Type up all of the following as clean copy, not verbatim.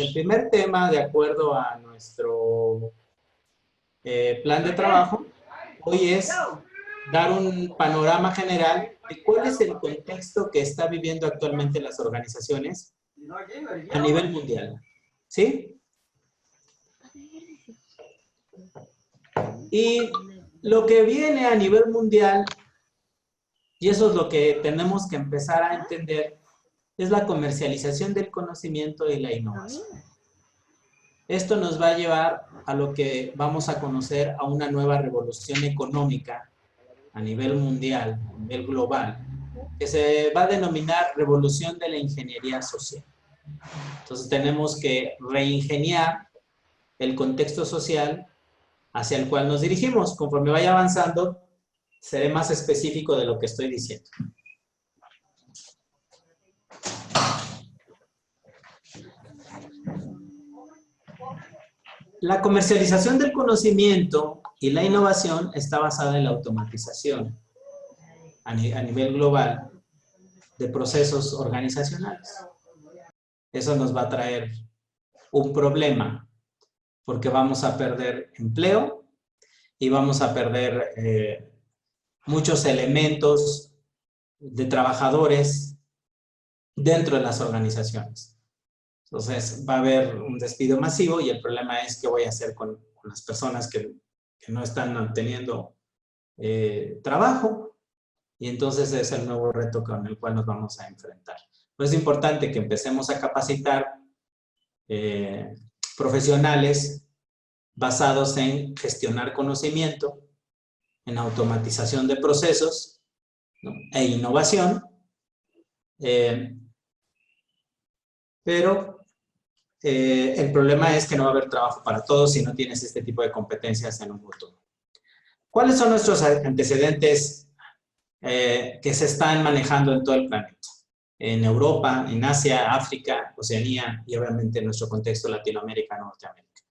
el primer tema, de acuerdo a nuestro plan de trabajo, hoy es dar un panorama general de cuál es el contexto que está viviendo actualmente las organizaciones a nivel mundial. ¿Sí? Y lo que viene a nivel mundial, y eso es lo que tenemos que empezar a entender, es la comercialización del conocimiento y la innovación. Esto nos va a llevar a lo que vamos a conocer a una nueva revolución económica a nivel mundial, a nivel global, que se va a denominar revolución de la ingeniería social. Entonces tenemos que reingeniar el contexto social hacia el cual nos dirigimos. Conforme vaya avanzando, seré más específico de lo que estoy diciendo. La comercialización del conocimiento y la innovación está basada en la automatización a nivel global de procesos organizacionales. Eso nos va a traer un problema porque vamos a perder empleo y vamos a perder muchos elementos de trabajadores dentro de las organizaciones. Entonces va a haber un despido masivo y el problema es qué voy a hacer con las personas que no están teniendo trabajo, y entonces es el nuevo reto con el cual nos vamos a enfrentar. Pues es importante que empecemos a capacitar profesionales basados en gestionar conocimiento, en automatización de procesos, ¿no?, e innovación, pero el problema es que no va a haber trabajo para todos si no tienes este tipo de competencias en un futuro. ¿Cuáles son nuestros antecedentes que se están manejando en todo el planeta? En Europa, en Asia, África, Oceanía y obviamente en nuestro contexto Latinoamérica, Norteamérica.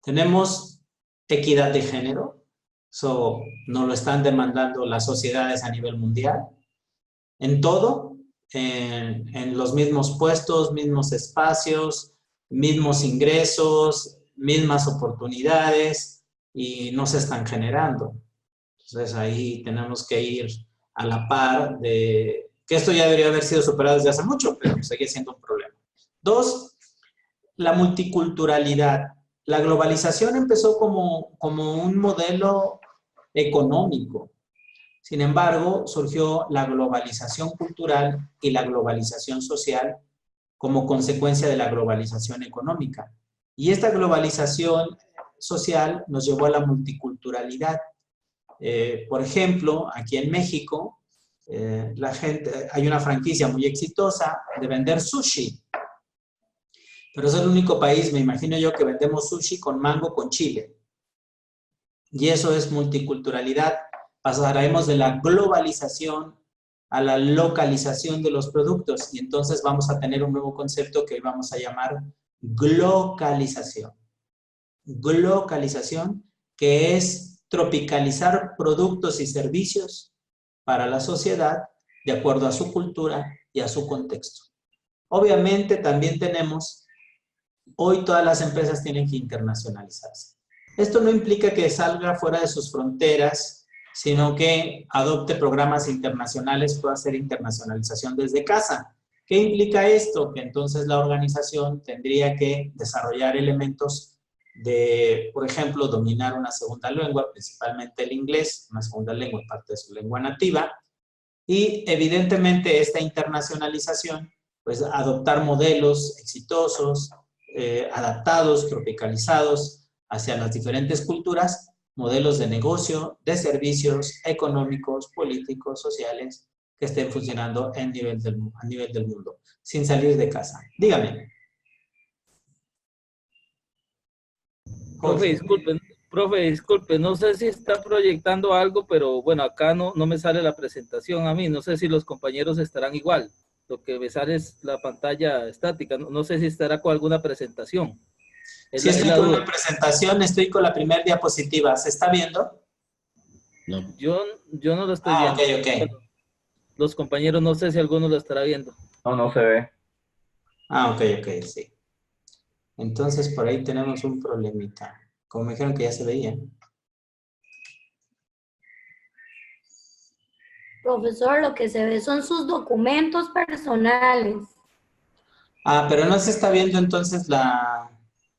Tenemos equidad de género, eso nos lo están demandando las sociedades a nivel mundial, en todo, en los mismos puestos, mismos espacios, mismos ingresos, mismas oportunidades, y no se están generando. Entonces ahí tenemos que ir a la par de que esto ya debería haber sido superado desde hace mucho, pero sigue siendo un problema. Dos, la multiculturalidad. La globalización empezó como un modelo económico. Sin embargo, surgió la globalización cultural y la globalización social como consecuencia de la globalización económica. Y esta globalización social nos llevó a la multiculturalidad. Por ejemplo, aquí en México, hay una franquicia muy exitosa de vender sushi. Pero es el único país, me imagino yo, que vendemos sushi con mango con chile. Y eso es multiculturalidad. Pasaremos de la globalización a la localización de los productos, y entonces vamos a tener un nuevo concepto que hoy vamos a llamar glocalización. Glocalización, que es tropicalizar productos y servicios para la sociedad de acuerdo a su cultura y a su contexto. Obviamente también tenemos, hoy todas las empresas tienen que internacionalizarse. Esto no implica que salga fuera de sus fronteras, sino que adopte programas internacionales, pueda hacer internacionalización desde casa. ¿Qué implica esto? Que entonces la organización tendría que desarrollar elementos de, por ejemplo, dominar una segunda lengua, principalmente el inglés, una segunda lengua, parte de su lengua nativa, y evidentemente esta internacionalización, pues adoptar modelos exitosos, adaptados, tropicalizados hacia las diferentes culturas, modelos de negocio, de servicios económicos, políticos, sociales, que estén funcionando a nivel del mundo, sin salir de casa. Dígame. Profe, disculpe, no sé si está proyectando algo, pero bueno, acá no me sale la presentación a mí, no sé si los compañeros estarán igual, lo que me sale es la pantalla estática, no sé si estará con alguna presentación. Sí, estoy con una presentación, estoy con la primera diapositiva, ¿se está viendo? No. Yo no lo estoy viendo. Ok. Los compañeros, no sé si alguno lo estará viendo. No se ve. Ok, sí. Entonces, por ahí tenemos un problemita. Como me dijeron que ya se veía. Profesor, lo que se ve son sus documentos personales. Ah, pero no se está viendo entonces la...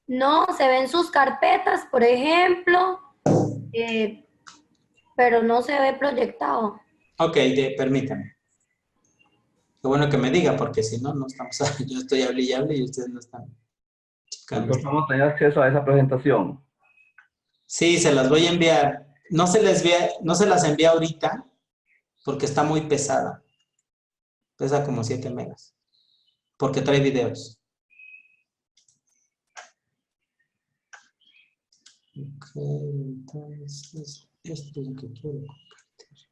No, se ven sus carpetas, por ejemplo, pero no se ve proyectado. Ok, permítame. Qué bueno que me diga, porque si no, no estamos... Yo estoy hable y hable y ustedes no están checando. Nosotros vamos a tener acceso a esa presentación. Sí, se las voy a enviar. No se las envía ahorita porque está muy pesada. Pesa como 7 megas. Porque trae videos. Ok, entonces, esto es lo que quiero compartir.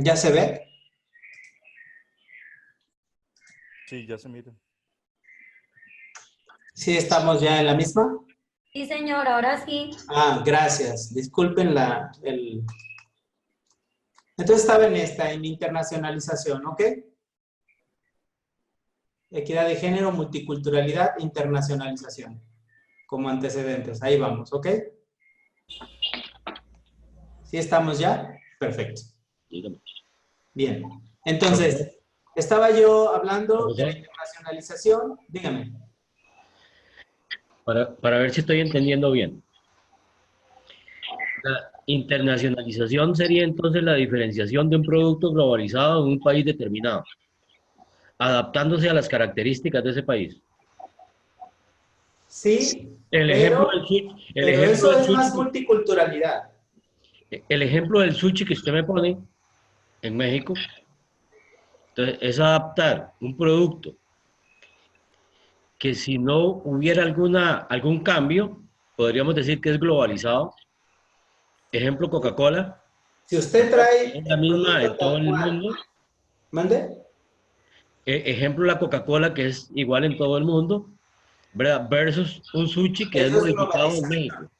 ¿Ya se ve? Sí, ya se mira. ¿Sí estamos ya en la misma? Sí, señor, ahora sí. Ah, gracias. Disculpen Entonces estaba en internacionalización, ¿ok? Equidad de género, multiculturalidad, internacionalización. Como antecedentes. Ahí vamos, ¿ok? ¿Sí estamos ya? Perfecto. Dígame. Bien. Entonces, estaba yo hablando de la Profesor, internacionalización. Dígame. para ver si estoy entendiendo bien. La internacionalización sería entonces la diferenciación de un producto globalizado en un país determinado, adaptándose a las características de ese país. Sí, El ejemplo del sushi, pero eso es más multiculturalidad. el ejemplo del sushi que usted me pone en México, entonces, es adaptar un producto que si no hubiera algún cambio, podríamos decir que es globalizado. Ejemplo, Coca-Cola, Si usted trae es la el misma producto en todo tal el cual, mundo. ¿mande? Ejemplo, la Coca-Cola, que es igual en todo el mundo, ¿verdad? Versus un sushi que es Eso es modificado en globalización. México,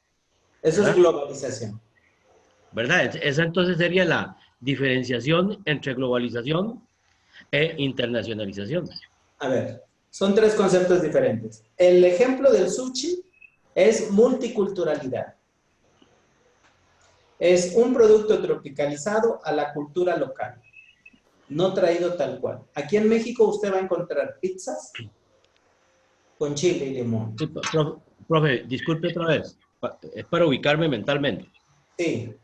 Eso es ¿verdad? globalización. ¿Verdad? Esa entonces sería la diferenciación entre globalización e internacionalización. A ver, son 3 conceptos diferentes. El ejemplo del sushi es multiculturalidad. Es un producto tropicalizado a la cultura local, no traído tal cual. Aquí en México usted va a encontrar pizzas con chile y limón. Sí, profe, disculpe otra vez, es para ubicarme mentalmente. Sí,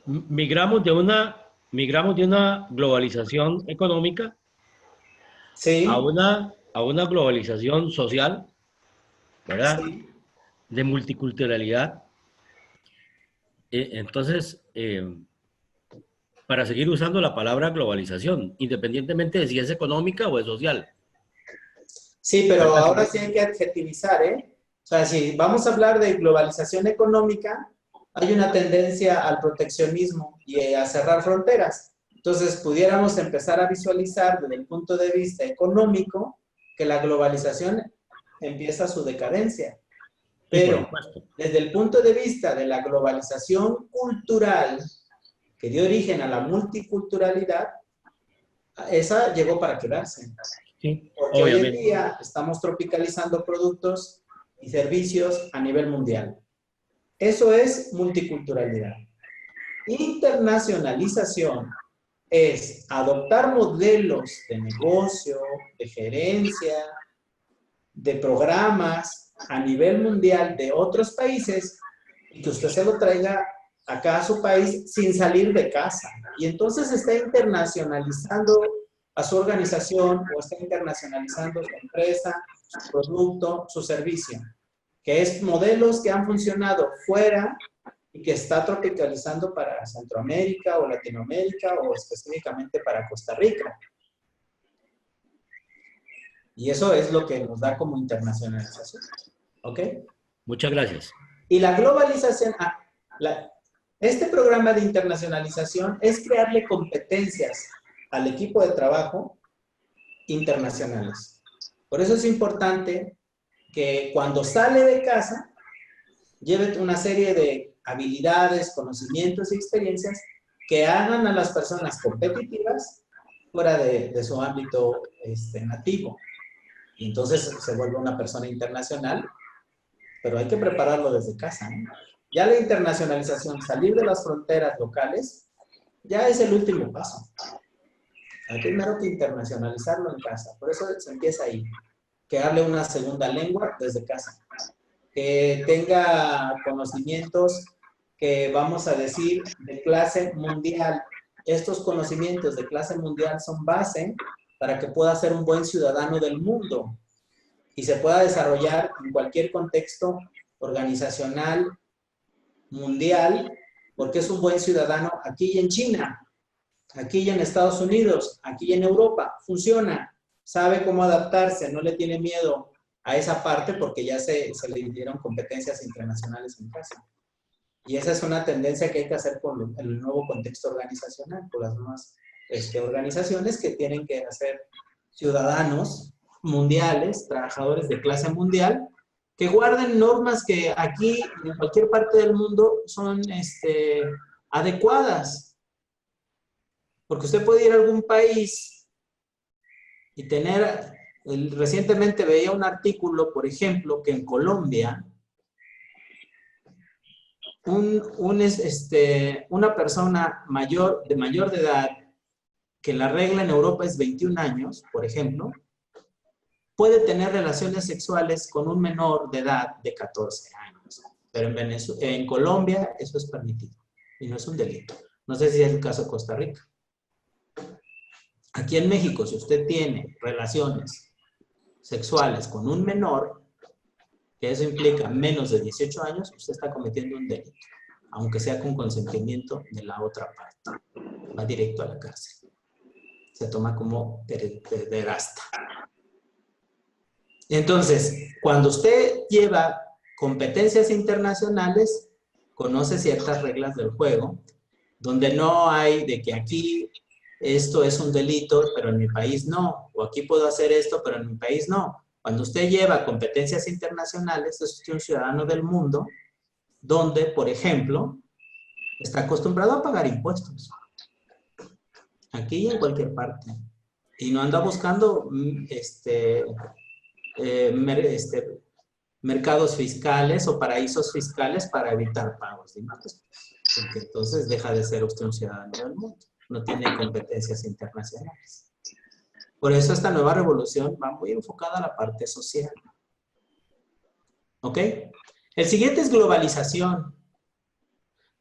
Migramos de una globalización económica sí, a una globalización social, ¿verdad? sí. De multiculturalidad. Entonces, para seguir usando la palabra globalización, independientemente de si es económica o es social. Sí, pero ¿Verdad? ahora sí hay que adjetivizar, ¿eh? O sea, si vamos a hablar de globalización económica, hay una tendencia al proteccionismo y a cerrar fronteras. Entonces, pudiéramos empezar a visualizar desde el punto de vista económico que la globalización empieza su decadencia. Sí, por Pero supuesto. desde el punto de vista de la globalización cultural que dio origen a la multiculturalidad, esa llegó para quedarse. Sí, Porque hoy en obviamente. día estamos tropicalizando productos y servicios a nivel mundial. Eso es multiculturalidad. Internacionalización es adoptar modelos de negocio, de gerencia, de programas a nivel mundial de otros países y que usted se lo traiga acá a su país sin salir de casa. Y entonces está internacionalizando a su organización o está internacionalizando su empresa, su producto, su servicio, que es modelos que han funcionado fuera y que está tropicalizando para Centroamérica o Latinoamérica o específicamente para Costa Rica. Y eso es lo que nos da como internacionalización. ¿Ok? Muchas gracias. Y la globalización, este programa de internacionalización es crearle competencias al equipo de trabajo internacionales. Por eso es importante que cuando sale de casa, lleve una serie de habilidades, conocimientos y experiencias que hagan a las personas competitivas fuera de su ámbito nativo. Y entonces se vuelve una persona internacional, pero hay que prepararlo desde casa, ¿no? Ya la internacionalización, salir de las fronteras locales, ya es el último paso. Hay primero que internacionalizarlo en casa. Por eso se empieza ahí. Que hable una segunda lengua desde casa. Que tenga conocimientos que vamos a decir de clase mundial. Estos conocimientos de clase mundial son base para que pueda ser un buen ciudadano del mundo y se pueda desarrollar en cualquier contexto organizacional, mundial, porque es un buen ciudadano aquí y en China, aquí y en Estados Unidos, aquí y en Europa. Funciona, sabe cómo adaptarse, no le tiene miedo a esa parte porque ya se le dieron competencias internacionales en casa. Y esa es una tendencia que hay que hacer con el nuevo contexto organizacional, con las nuevas organizaciones que tienen que hacer ciudadanos mundiales, trabajadores de clase mundial, que guarden normas que aquí en cualquier parte del mundo son adecuadas. Porque usted puede ir a algún país y tener, recientemente veía un artículo, por ejemplo, que en Colombia, una persona de mayor de edad, que la regla en Europa es 21 años, por ejemplo, puede tener relaciones sexuales con un menor de edad de 14 años. Pero en Colombia eso es permitido y no es un delito. No sé si es el caso de Costa Rica. Aquí en México, si usted tiene relaciones sexuales con un menor, que eso implica menos de 18 años, usted está cometiendo un delito, aunque sea con consentimiento de la otra parte. Va directo a la cárcel. Se toma como pederasta. Entonces, cuando usted lleva competencias internacionales, conoce ciertas reglas del juego, donde no hay de que aquí esto es un delito, pero en mi país no, o aquí puedo hacer esto, pero en mi país no. Cuando usted lleva competencias internacionales, es usted un ciudadano del mundo, donde, por ejemplo, está acostumbrado a pagar impuestos. Aquí y en cualquier parte. Y no anda buscando mercados fiscales o paraísos fiscales para evitar pagos de impuestos. Porque entonces deja de ser usted un ciudadano del mundo. No tiene competencias internacionales. Por eso esta nueva revolución va muy enfocada a la parte social. ¿Ok? El siguiente es globalización.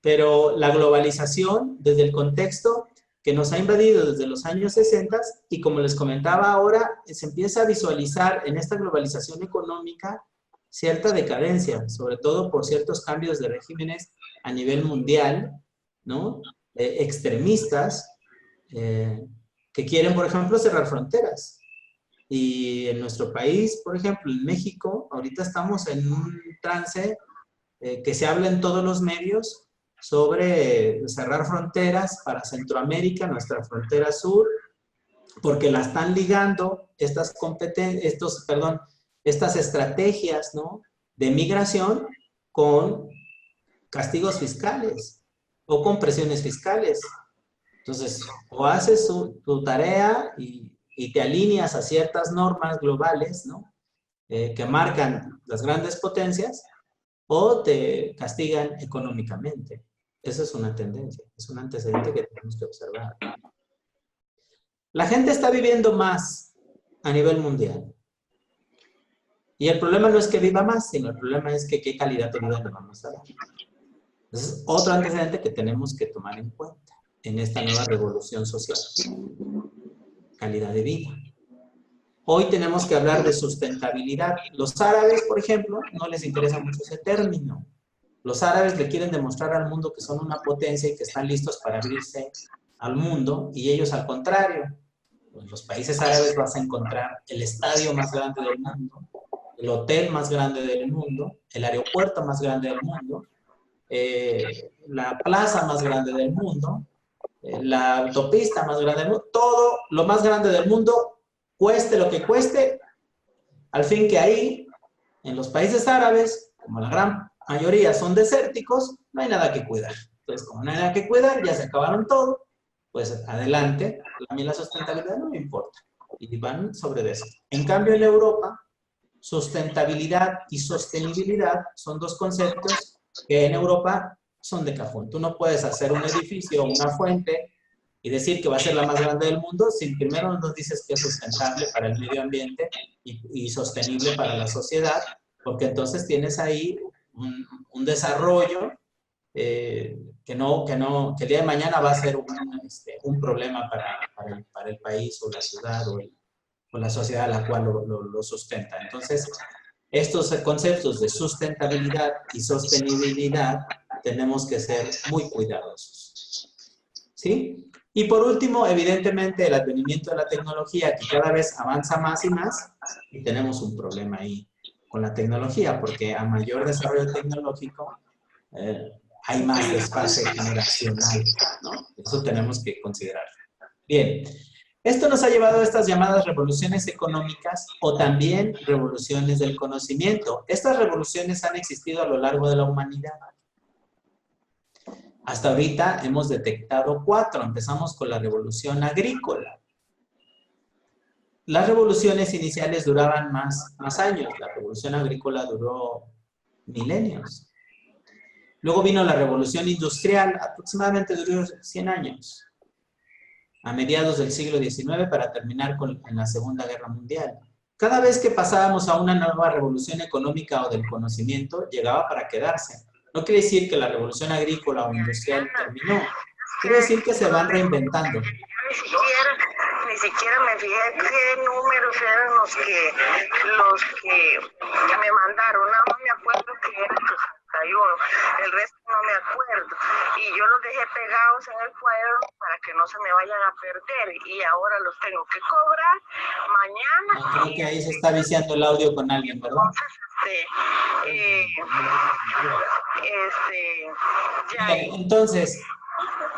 Pero la globalización desde el contexto que nos ha invadido desde los años 60 y como les comentaba ahora, se empieza a visualizar en esta globalización económica cierta decadencia, sobre todo por ciertos cambios de regímenes a nivel mundial, ¿no? Extremistas que quieren, por ejemplo, cerrar fronteras. Y en nuestro país, por ejemplo, en México, ahorita estamos en un trance que se habla en todos los medios sobre cerrar fronteras para Centroamérica, nuestra frontera sur, porque la están ligando estas estrategias, ¿no?, de migración con castigos fiscales o con presiones fiscales. Entonces, o haces tu tarea y te alineas a ciertas normas globales, ¿no?, que marcan las grandes potencias, o te castigan económicamente. Esa es una tendencia, es un antecedente que tenemos que observar. La gente está viviendo más a nivel mundial. Y el problema no es que viva más, sino el problema es que qué calidad de vida le vamos a dar. Es otro antecedente que tenemos que tomar en cuenta en esta nueva revolución social. Calidad de vida. Hoy tenemos que hablar de sustentabilidad. Los árabes, por ejemplo, no les interesa mucho ese término. Los árabes le quieren demostrar al mundo que son una potencia y que están listos para abrirse al mundo, y ellos al contrario. En los países árabes vas a encontrar el estadio más grande del mundo, el hotel más grande del mundo, el aeropuerto más grande del mundo, la plaza más grande del mundo, la autopista más grande del mundo, todo lo más grande del mundo, cueste lo que cueste, al fin que ahí, en los países árabes, como la gran mayoría son desérticos, no hay nada que cuidar. Entonces, como no hay nada que cuidar, ya se acabaron todo, pues adelante, a mí la sustentabilidad no me importa, y van sobre eso. En cambio, en Europa, sustentabilidad y sostenibilidad son dos conceptos que en Europa son de cajón. Tú no puedes hacer un edificio o una fuente y decir que va a ser la más grande del mundo si primero nos dices que es sustentable para el medio ambiente y sostenible para la sociedad, porque entonces tienes ahí un desarrollo que el día de mañana va a ser un problema para el país o la ciudad o la sociedad a la cual lo sustenta. Entonces, estos conceptos de sustentabilidad y sostenibilidad tenemos que ser muy cuidadosos. ¿Sí? Y por último, evidentemente, el advenimiento de la tecnología, que cada vez avanza más y más, y tenemos un problema ahí con la tecnología, porque a mayor desarrollo tecnológico, hay más desfase generacional, ¿no? Eso tenemos que considerar. Bien, esto nos ha llevado a estas llamadas revoluciones económicas o también revoluciones del conocimiento. Estas revoluciones han existido a lo largo de la humanidad. Hasta ahorita hemos detectado 4. Empezamos con la revolución agrícola. Las revoluciones iniciales duraban más años. La revolución agrícola duró milenios. Luego vino la revolución industrial, aproximadamente duró 100 años. A mediados del siglo XIX para terminar en la Segunda Guerra Mundial. Cada vez que pasábamos a una nueva revolución económica o del conocimiento, llegaba para quedarse. No quiere decir que la revolución agrícola o industrial terminó. Quiere decir que se van reinventando. Ni siquiera me fijé qué números eran los que me mandaron. Nada más me acuerdo que eran 61. El resto no me acuerdo. Y yo los dejé pegados en el cuadro para que no se me vayan a perder. Y ahora los tengo que cobrar mañana. Creo que ahí se está viciando el audio con alguien, ¿verdad? Entonces,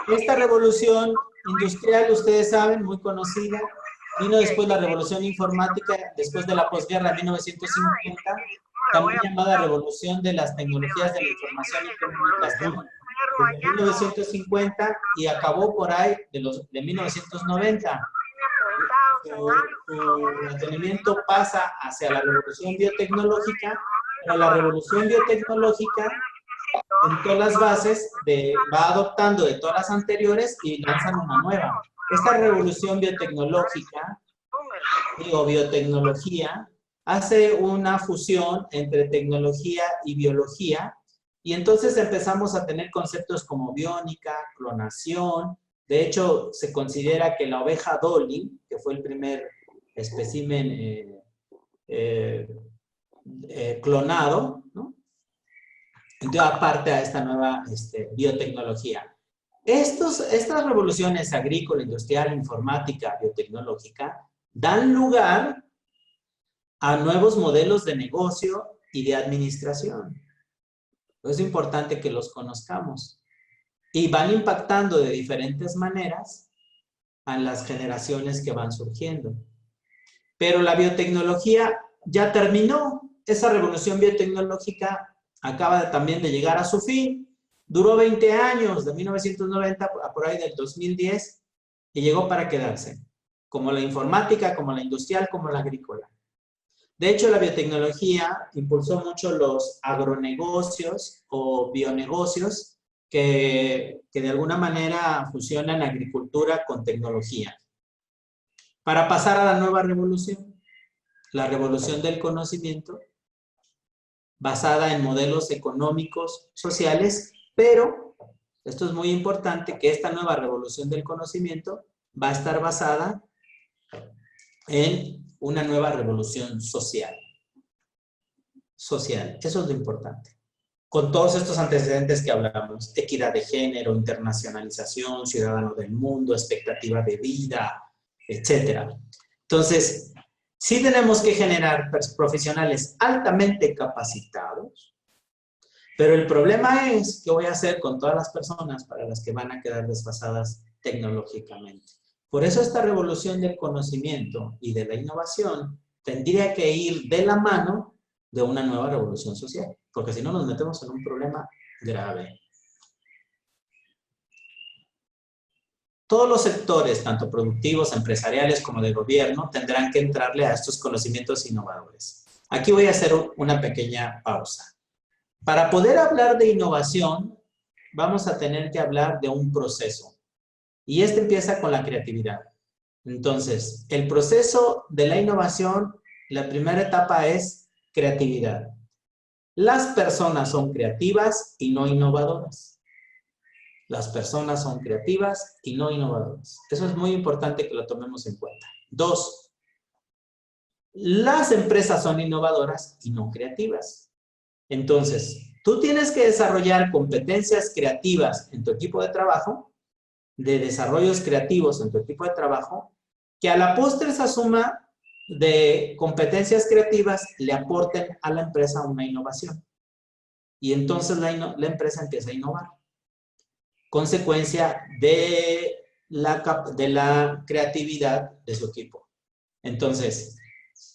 esta revolución industrial, ustedes saben, muy conocida, vino después la revolución informática, después de la posguerra, 1950, también llamada revolución de las tecnologías de la información y comunicación, desde 1950 y acabó por ahí de 1990. Su mantenimiento pasa hacia la revolución biotecnológica, pero la revolución biotecnológica sentó las bases, va adoptando de todas las anteriores y lanzan una nueva. Esta revolución biotecnológica, o biotecnología, hace una fusión entre tecnología y biología, y entonces empezamos a tener conceptos como biónica, clonación. De hecho, se considera que la oveja Dolly, que fue el primer espécimen clonado, ¿no? Entonces, aparte a esta nueva biotecnología. Estas revoluciones agrícola, industrial, informática, biotecnológica, dan lugar a nuevos modelos de negocio y de administración. Es importante que los conozcamos. Y van impactando de diferentes maneras a las generaciones que van surgiendo. Pero la biotecnología ya terminó. Esa revolución biotecnológica acaba también de llegar a su fin. Duró 20 años, de 1990 a por ahí del 2010, y llegó para quedarse. Como la informática, como la industrial, como la agrícola. De hecho, la biotecnología impulsó mucho los agronegocios o bionegocios que de alguna manera fusionan agricultura con tecnología. Para pasar a la nueva revolución, la revolución del conocimiento, basada en modelos económicos, sociales Pero, esto es muy importante, que esta nueva revolución del conocimiento va a estar basada en una nueva revolución social. Social, eso es lo importante. Con todos estos antecedentes que hablamos, equidad de género, internacionalización, ciudadano del mundo, expectativa de vida, etc. Entonces, sí tenemos que generar profesionales altamente capacitados, pero el problema es qué voy a hacer con todas las personas para las que van a quedar desfasadas tecnológicamente. Por eso esta revolución del conocimiento y de la innovación tendría que ir de la mano de una nueva revolución social, porque si no nos metemos en un problema grave. Todos los sectores, tanto productivos, empresariales como de gobierno, tendrán que entrarle a estos conocimientos innovadores. Aquí voy a hacer una pequeña pausa. Para poder hablar de innovación, vamos a tener que hablar de un proceso. Y este empieza con la creatividad. Entonces, el proceso de la innovación, la primera etapa es creatividad. Las personas son creativas y no innovadoras. Las personas son creativas y no innovadoras. Eso es muy importante que lo tomemos en cuenta. 2. Las empresas son innovadoras y no creativas. Entonces, tú tienes que desarrollar competencias creativas en tu equipo de trabajo, de desarrollos creativos en tu equipo de trabajo, que a la postre esa suma de competencias creativas le aporten a la empresa una innovación. Y entonces la empresa empieza a innovar. Consecuencia de la creatividad de su equipo. Entonces,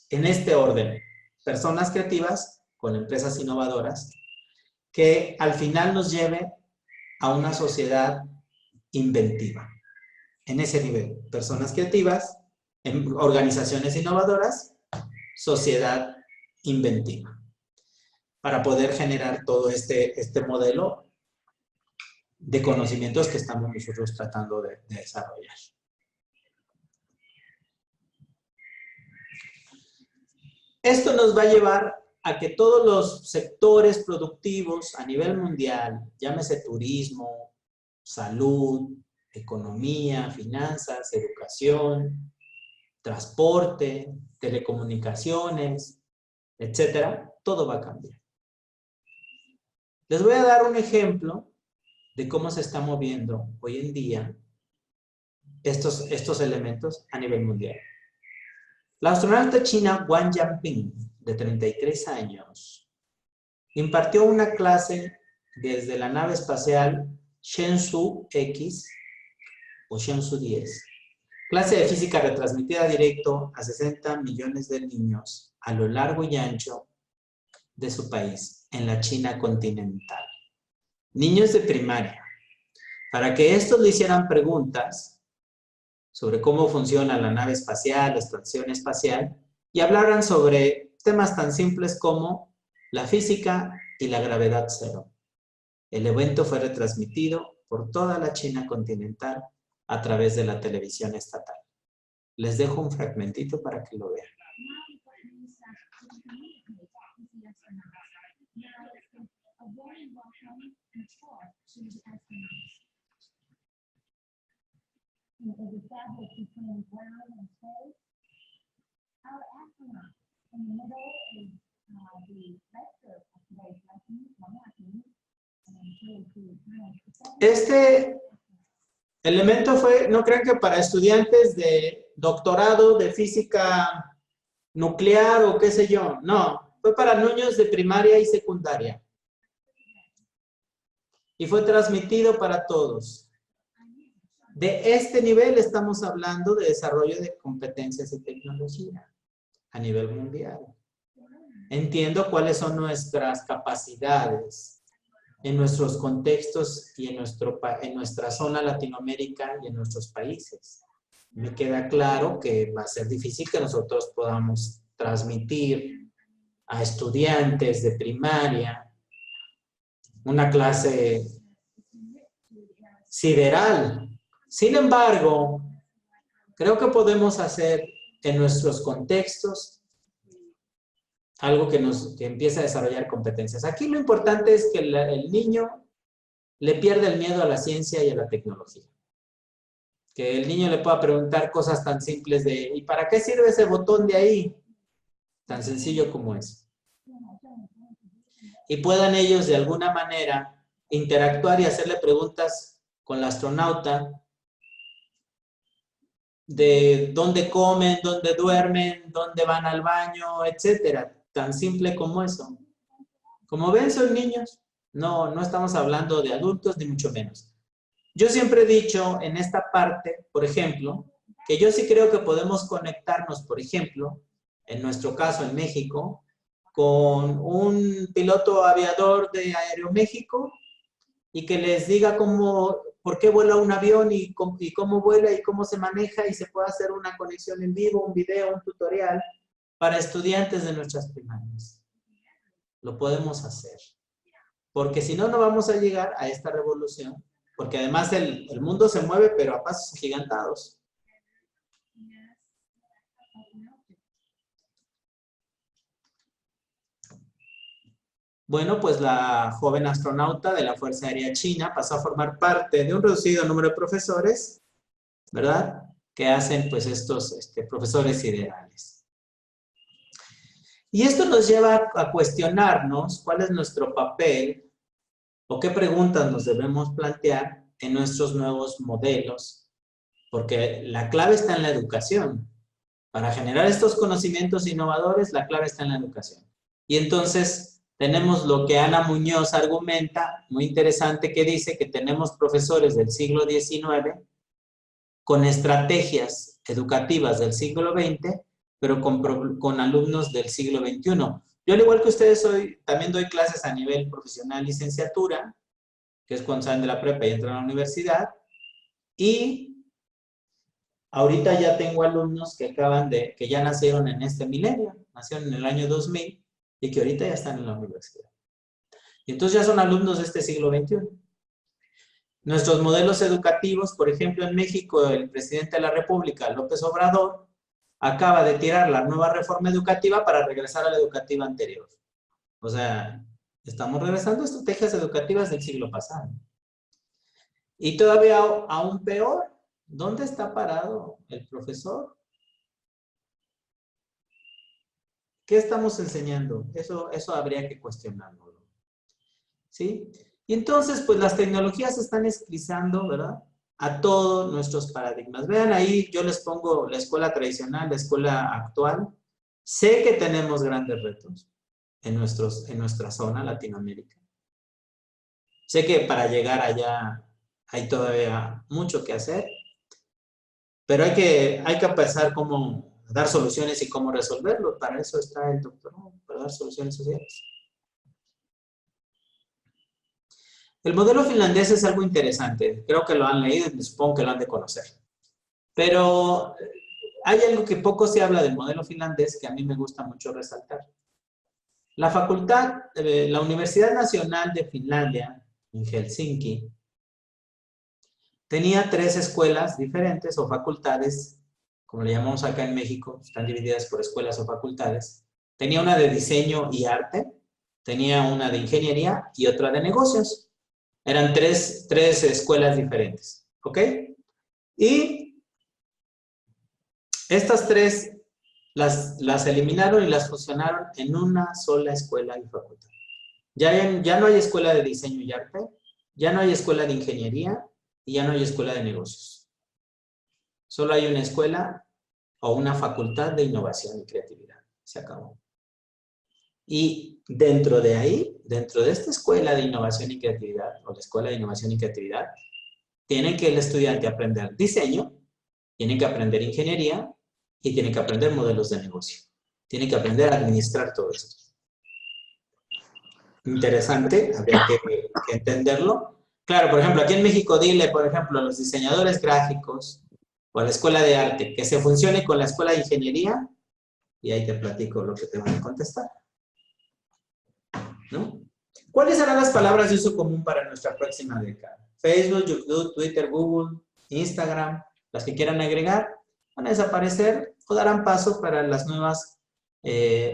en este orden, personas creativas con empresas innovadoras que al final nos lleve a una sociedad inventiva. En ese nivel, personas creativas, en organizaciones innovadoras, sociedad inventiva. Para poder generar todo este modelo de conocimientos que estamos nosotros tratando de desarrollar. Esto nos va a llevar a que todos los sectores productivos a nivel mundial, llámese turismo, salud, economía, finanzas, educación, transporte, telecomunicaciones, etcétera, todo va a cambiar. Les voy a dar un ejemplo de cómo se está moviendo hoy en día estos elementos a nivel mundial. La astronauta china Wang Yanping, de 33 años, impartió una clase desde la nave espacial Shenzhou X o Shenzhou 10. Clase de física retransmitida directo a 60 millones de niños a lo largo y ancho de su país, en la China continental. Niños de primaria. Para que estos le hicieran preguntas sobre cómo funciona la nave espacial, la estación espacial, y hablaran sobre temas tan simples como la física y la gravedad cero. El evento fue retransmitido por toda la China continental a través de la televisión estatal. Les dejo un fragmentito para que lo vean. Este elemento fue, no crean que para estudiantes de doctorado de física nuclear o qué sé yo, no, fue para niños de primaria y secundaria. Y fue transmitido para todos. De este nivel estamos hablando de desarrollo de competencias y tecnología a nivel mundial. Entiendo cuáles son nuestras capacidades en nuestros contextos y en nuestra zona Latinoamérica y en nuestros países. Me queda claro que va a ser difícil que nosotros podamos transmitir a estudiantes de primaria una clase sideral. Sin embargo, creo que podemos hacer en nuestros contextos algo que empiece a desarrollar competencias. Aquí lo importante es que el niño le pierde el miedo a la ciencia y a la tecnología. Que el niño le pueda preguntar cosas tan simples de, ¿y para qué sirve ese botón de ahí? Tan sencillo como eso. Y puedan ellos de alguna manera interactuar y hacerle preguntas con la astronauta de dónde comen, dónde duermen, dónde van al baño, etcétera. Tan simple como eso. Como ven, son niños. No estamos hablando de adultos, ni mucho menos. Yo siempre he dicho en esta parte, por ejemplo, que yo sí creo que podemos conectarnos, por ejemplo, en nuestro caso en México, con un piloto aviador de Aeroméxico y que les diga por qué vuela un avión y cómo vuela y cómo se maneja, y se puede hacer una conexión en vivo, un video, un tutorial para estudiantes de nuestras primarias. Lo podemos hacer. Porque si no, no vamos a llegar a esta revolución. Porque además el mundo se mueve, pero a pasos agigantados. Bueno, pues la joven astronauta de la Fuerza Aérea China pasó a formar parte de un reducido número de profesores, ¿verdad? Que hacen pues estos profesores ideales. Y esto nos lleva a cuestionarnos cuál es nuestro papel o qué preguntas nos debemos plantear en nuestros nuevos modelos, porque la clave está en la educación. Para generar estos conocimientos innovadores, la clave está en la educación. Y entonces tenemos lo que Ana Muñoz argumenta, muy interesante, que dice que tenemos profesores del siglo XIX con estrategias educativas del siglo XX, pero con alumnos del siglo XXI. Yo, al igual que ustedes, también doy clases a nivel profesional, licenciatura, que es cuando salen de la prepa y entran a la universidad, y ahorita ya tengo alumnos que que ya nacieron en este milenio, nacieron en el año 2000, y que ahorita ya están en la universidad. Y entonces ya son alumnos de este siglo XXI. Nuestros modelos educativos, por ejemplo, en México, el presidente de la República, López Obrador, acaba de tirar la nueva reforma educativa para regresar a la educativa anterior. O sea, estamos regresando a estrategias educativas del siglo pasado. Y todavía aún peor, ¿dónde está parado el profesor? ¿Qué estamos enseñando? Eso habría que cuestionarlo. ¿Sí? Y entonces, pues las tecnologías están esclavizando, ¿verdad?, a todos nuestros paradigmas. Vean ahí, yo les pongo la escuela tradicional, la escuela actual. Sé que tenemos grandes retos en nuestra zona, Latinoamérica. Sé que para llegar allá hay todavía mucho que hacer, pero hay que pensar cómo dar soluciones y cómo resolverlo. Para eso está el doctorado, para dar soluciones sociales. El modelo finlandés es algo interesante. Creo que lo han leído y supongo que lo han de conocer. Pero hay algo que poco se habla del modelo finlandés que a mí me gusta mucho resaltar. La Universidad Nacional de Finlandia, en Helsinki, tenía 3 escuelas diferentes o facultades, como le llamamos acá en México, están divididas por escuelas o facultades. Tenía una de diseño y arte, tenía una de ingeniería y otra de negocios. Eran tres escuelas diferentes, ¿ok? Y estas 3 las eliminaron y las fusionaron en una sola escuela y facultad. Ya no hay escuela de diseño y arte, ya no hay escuela de ingeniería y ya no hay escuela de negocios. Solo hay una escuela o una facultad de innovación y creatividad. Se acabó. Y dentro de ahí, dentro de esta escuela de innovación y creatividad, o la escuela de innovación y creatividad, tiene que el estudiante aprender diseño, tiene que aprender ingeniería y tiene que aprender modelos de negocio. Tiene que aprender a administrar todo esto. Interesante, habría que entenderlo. Claro, por ejemplo, aquí en México, dile, por ejemplo, a los diseñadores gráficos o a la escuela de arte que se funcione con la escuela de ingeniería y ahí te platico lo que te van a contestar. ¿No? ¿Cuáles serán las palabras de uso común para nuestra próxima década? Facebook, YouTube, Twitter, Google, Instagram, las que quieran agregar, van a desaparecer o darán paso para las nuevas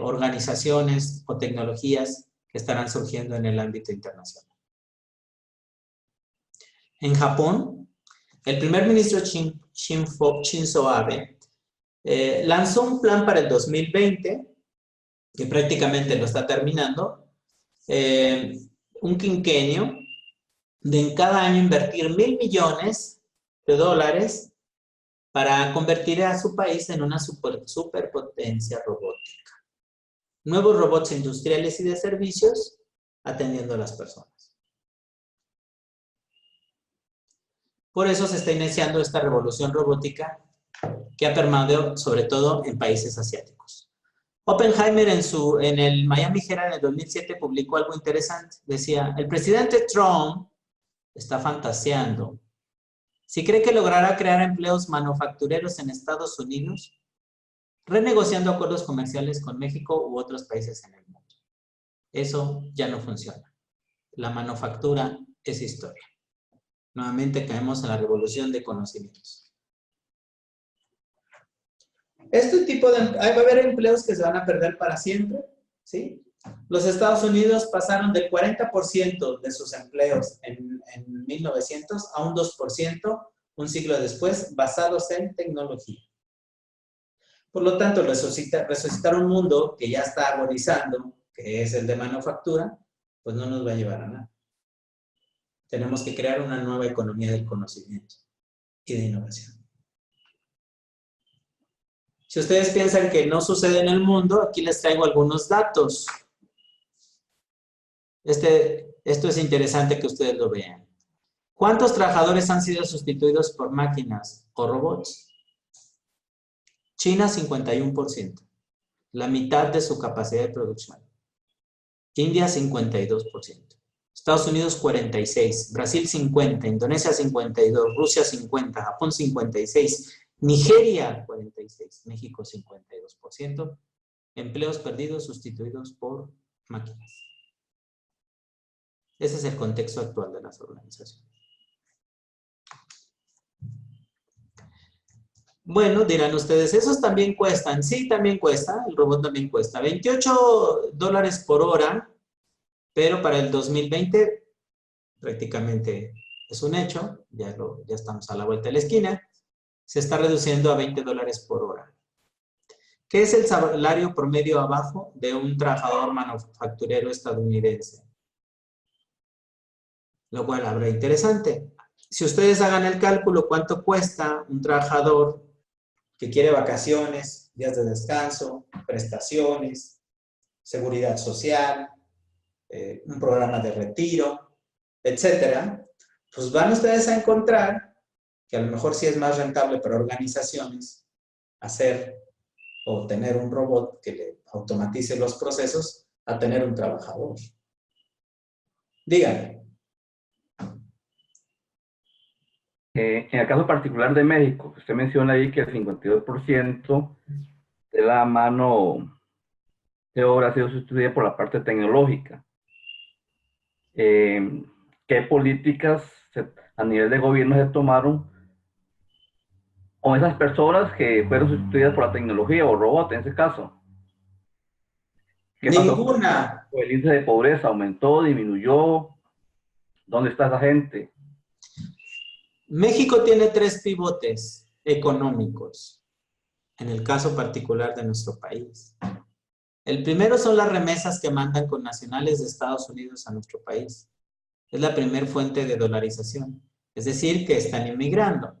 organizaciones o tecnologías que estarán surgiendo en el ámbito internacional. En Japón, el primer ministro Shinzo Abe lanzó un plan para el 2020, que prácticamente lo está terminando, un quinquenio de en cada año invertir $1.000 millones para convertir a su país en una superpotencia robótica. Nuevos robots industriales y de servicios atendiendo a las personas. Por eso se está iniciando esta revolución robótica que ha permeado sobre todo en países asiáticos. Oppenheimer en el Miami Herald en el 2007 publicó algo interesante. Decía, el presidente Trump está fantaseando. Si cree que logrará crear empleos manufactureros en Estados Unidos, renegociando acuerdos comerciales con México u otros países en el mundo. Eso ya no funciona. La manufactura es historia. Nuevamente caemos en la revolución de conocimientos. Va a haber empleos que se van a perder para siempre, ¿sí? Los Estados Unidos pasaron del 40% de sus empleos en 1900 a un 2% un siglo después, basados en tecnología. Por lo tanto, resucitar un mundo que ya está agonizando, que es el de manufactura, pues no nos va a llevar a nada. Tenemos que crear una nueva economía del conocimiento y de innovación. Si ustedes piensan que no sucede en el mundo, aquí les traigo algunos datos. Esto es interesante que ustedes lo vean. ¿Cuántos trabajadores han sido sustituidos por máquinas o robots? China, 51%. La mitad de su capacidad de producción. India, 52%. Estados Unidos, 46%. Brasil, 50%. Indonesia, 52%. Rusia, 50%. Japón, 56%. Nigeria, 46%. México, 52%. Empleos perdidos sustituidos por máquinas. Ese es el contexto actual de las organizaciones. Bueno, dirán ustedes, ¿esos también cuestan? Sí, también cuesta, el robot también cuesta. $28 por hora, pero para el 2020 prácticamente es un hecho, ya estamos a la vuelta de la esquina, se está reduciendo a $20 por hora. ¿Qué es el salario promedio abajo de un trabajador manufacturero estadounidense? Lo cual habrá interesante. Si ustedes hagan el cálculo, ¿cuánto cuesta un trabajador que quiere vacaciones, días de descanso, prestaciones, seguridad social, un programa de retiro, etcétera? Pues van ustedes a encontrar que a lo mejor sí es más rentable para organizaciones hacer o tener un robot que le automatice los procesos a tener un trabajador. Díganme. En el caso particular de México, usted menciona ahí que el 52% de la mano de obra ha sido sustituida por la parte tecnológica. ¿Qué políticas a nivel de gobierno se tomaron con esas personas que fueron sustituidas por la tecnología o robot en ese caso? Ninguna. ¿El índice de pobreza aumentó, disminuyó? ¿Dónde está esa gente? México tiene 3 pivotes económicos, en el caso particular de nuestro país. El primero son las remesas que mandan con nacionales de Estados Unidos a nuestro país. Es la primera fuente de dolarización. Es decir, que están inmigrando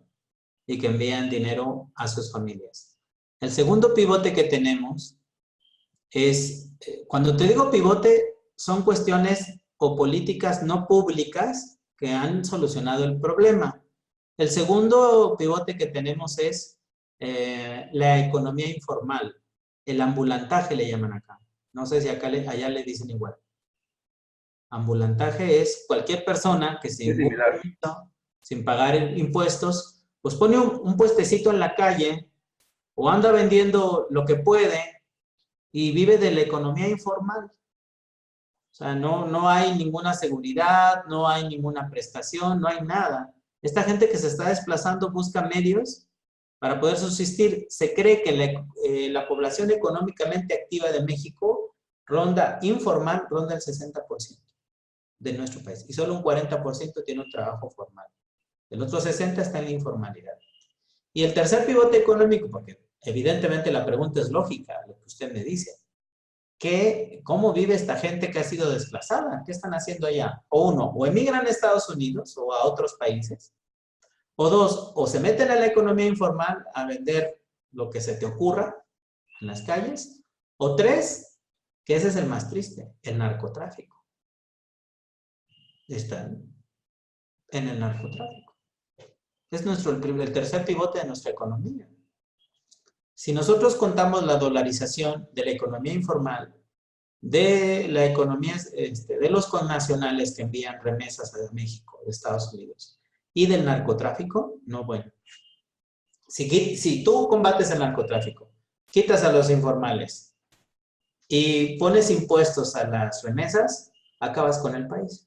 y que envían dinero a sus familias. El segundo pivote que tenemos es, cuando te digo pivote, son cuestiones o políticas no públicas que han solucionado el problema. El segundo pivote que tenemos es la economía informal, el ambulantaje le llaman acá. No sé si allá le dicen igual. Ambulantaje es cualquier persona que sin pagar impuestos, pues pone un puestecito en la calle o anda vendiendo lo que puede y vive de la economía informal. O sea, no hay ninguna seguridad, no hay ninguna prestación, no hay nada. Esta gente que se está desplazando busca medios para poder subsistir. Se cree que la población económicamente activa de México ronda el 60% de nuestro país. Y solo un 40% tiene un trabajo formal. El otro 60% está en la informalidad. Y el tercer pivote económico, porque evidentemente la pregunta es lógica, lo que usted me dice. ¿Cómo vive esta gente que ha sido desplazada? ¿Qué están haciendo allá? O uno, o emigran a Estados Unidos o a otros países. O dos, o se meten a la economía informal a vender lo que se te ocurra en las calles. O tres, que ese es el más triste, el narcotráfico. Están en el narcotráfico. Es el tercer pivote de nuestra economía. Si nosotros contamos la dolarización de la economía informal, de la economía de los connacionales que envían remesas a México, de Estados Unidos, y del narcotráfico, no, bueno. Si tú combates el narcotráfico, quitas a los informales y pones impuestos a las remesas, acabas con el país.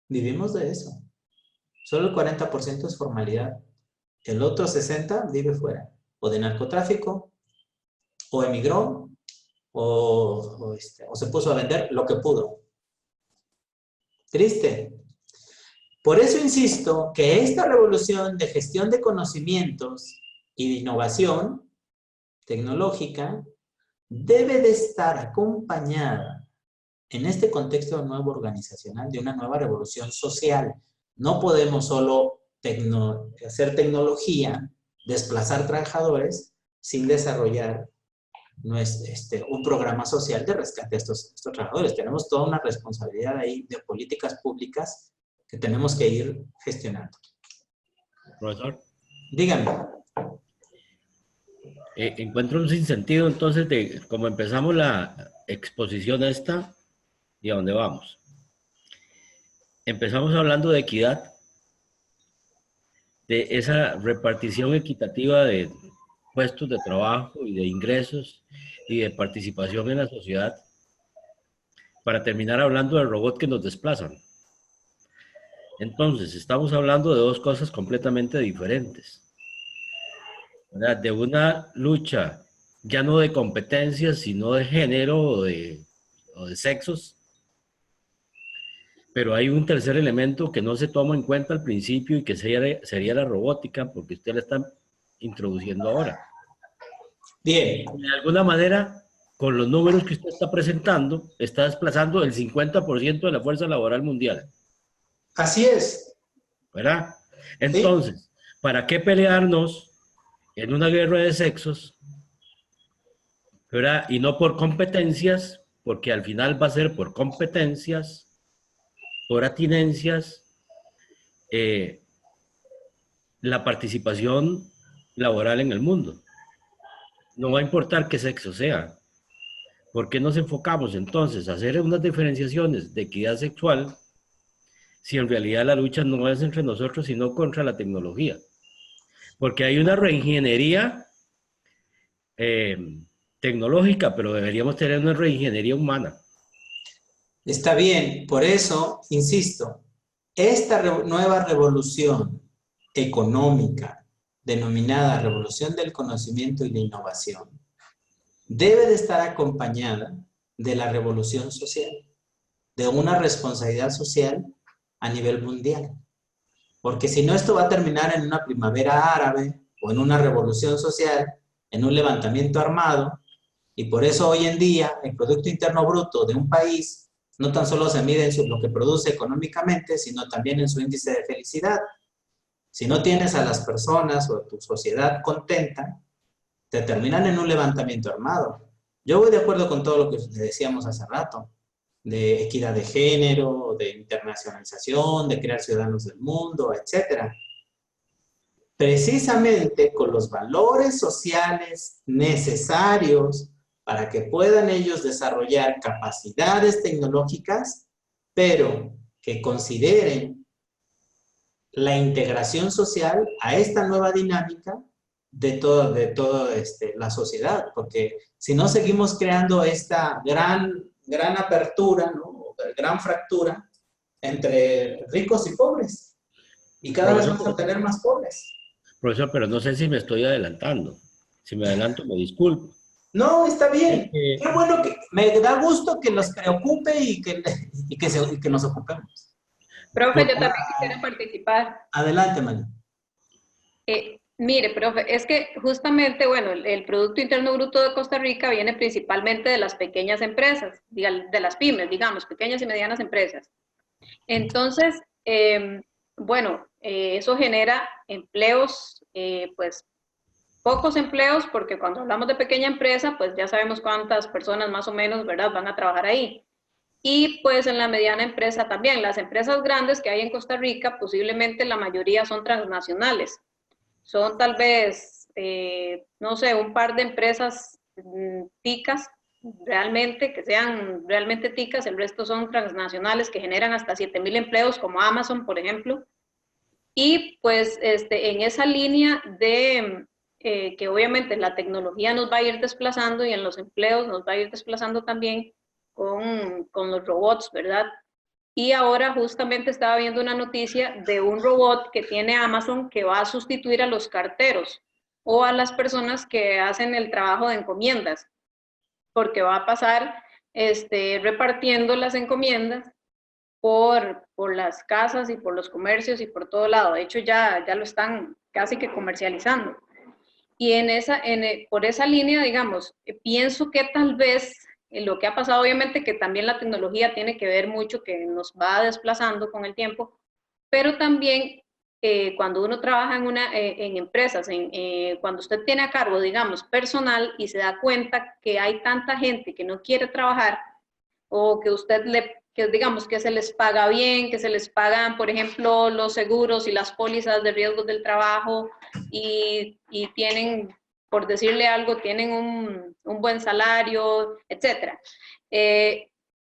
Vivimos de eso. Solo el 40% es formalidad. El otro 60% vive fuera. O de narcotráfico, o emigró, o se puso a vender lo que pudo. Triste. Por eso insisto que esta revolución de gestión de conocimientos y de innovación tecnológica debe de estar acompañada en este contexto nuevo organizacional de una nueva revolución social. No podemos solo hacer tecnología, desplazar trabajadores sin desarrollar un programa social de rescate a estos trabajadores. Tenemos toda una responsabilidad ahí de políticas públicas que tenemos que ir gestionando. Profesor. Dígame. Encuentro un sinsentido entonces de cómo empezamos la exposición esta y a dónde vamos. Empezamos hablando de equidad, de esa repartición equitativa de puestos de trabajo y de ingresos y de participación en la sociedad, para terminar hablando del robot que nos desplazan. Entonces, estamos hablando de dos cosas completamente diferentes, ¿verdad? De una lucha ya no de competencias, sino de género o de sexos. Pero hay un tercer elemento que no se toma en cuenta al principio y que sería la robótica, porque usted la está introduciendo ahora. Bien. De alguna manera, con los números que usted está presentando, está desplazando el 50% de la fuerza laboral mundial. Así es. ¿Verdad? Entonces, ¿sí? ¿Para qué pelearnos en una guerra de sexos? ¿Verdad? Y no por competencias, porque al final va a ser por competencias, por atinencias, la participación laboral en el mundo. No va a importar qué sexo sea. ¿Por qué nos enfocamos entonces a hacer unas diferenciaciones de equidad sexual si en realidad la lucha no es entre nosotros, sino contra la tecnología? Porque hay una reingeniería tecnológica, pero deberíamos tener una reingeniería humana. Está bien, por eso, insisto, esta nueva revolución económica, denominada revolución del conocimiento y la innovación, debe de estar acompañada de la revolución social, de una responsabilidad social a nivel mundial. Porque si no, esto va a terminar en una primavera árabe o en una revolución social, en un levantamiento armado, y por eso hoy en día el Producto Interno Bruto de un país no tan solo se mide en lo que produce económicamente, sino también en su índice de felicidad. Si no tienes a las personas o a tu sociedad contenta, te terminan en un levantamiento armado. Yo voy de acuerdo con todo lo que decíamos hace rato, de equidad de género, de internacionalización, de crear ciudadanos del mundo, etc. Precisamente con los valores sociales necesarios para que puedan ellos desarrollar capacidades tecnológicas, pero que consideren la integración social a esta nueva dinámica de toda la sociedad, porque si no seguimos creando esta gran apertura, ¿no? Gran fractura entre ricos y pobres, y cada vez vamos a tener más pobres. Profesor, pero no sé si me estoy adelantando. Si me adelanto, me disculpo. No, está bien. Qué bueno, que me da gusto que los preocupe y que nos ocupemos. Profe, yo también quisiera participar. Adelante, Mali. Mire, profe, es que justamente, bueno, el Producto Interno Bruto de Costa Rica viene principalmente de las pequeñas empresas, de las pymes, digamos, pequeñas y medianas empresas. Entonces, bueno, eso genera empleos, pues pocos empleos, porque cuando hablamos de pequeña empresa, pues ya sabemos cuántas personas más o menos, ¿verdad?, van a trabajar ahí. Y pues en la mediana empresa también. Las empresas grandes que hay en Costa Rica, posiblemente la mayoría son transnacionales. Son tal vez, no sé, un par de empresas ticas, realmente, que sean realmente ticas, el resto son transnacionales que generan hasta 7,000 empleos, como Amazon, por ejemplo. Y pues en esa línea de que obviamente la tecnología nos va a ir desplazando y en los empleos nos va a ir desplazando también con los robots, ¿verdad? Y ahora justamente estaba viendo una noticia de un robot que tiene Amazon que va a sustituir a los carteros o a las personas que hacen el trabajo de encomiendas, porque va a pasar repartiendo las encomiendas por las casas y por los comercios y por todo lado. De hecho, ya lo están casi que comercializando. Y por esa línea, digamos, pienso que tal vez lo que ha pasado, obviamente, que también la tecnología tiene que ver mucho, que nos va desplazando con el tiempo, pero también cuando uno trabaja en empresas, cuando usted tiene a cargo, digamos, personal y se da cuenta que hay tanta gente que no quiere trabajar o que digamos que se les paga bien, que se les pagan, por ejemplo, los seguros y las pólizas de riesgos del trabajo y tienen, por decirle algo, tienen un buen salario, etcétera.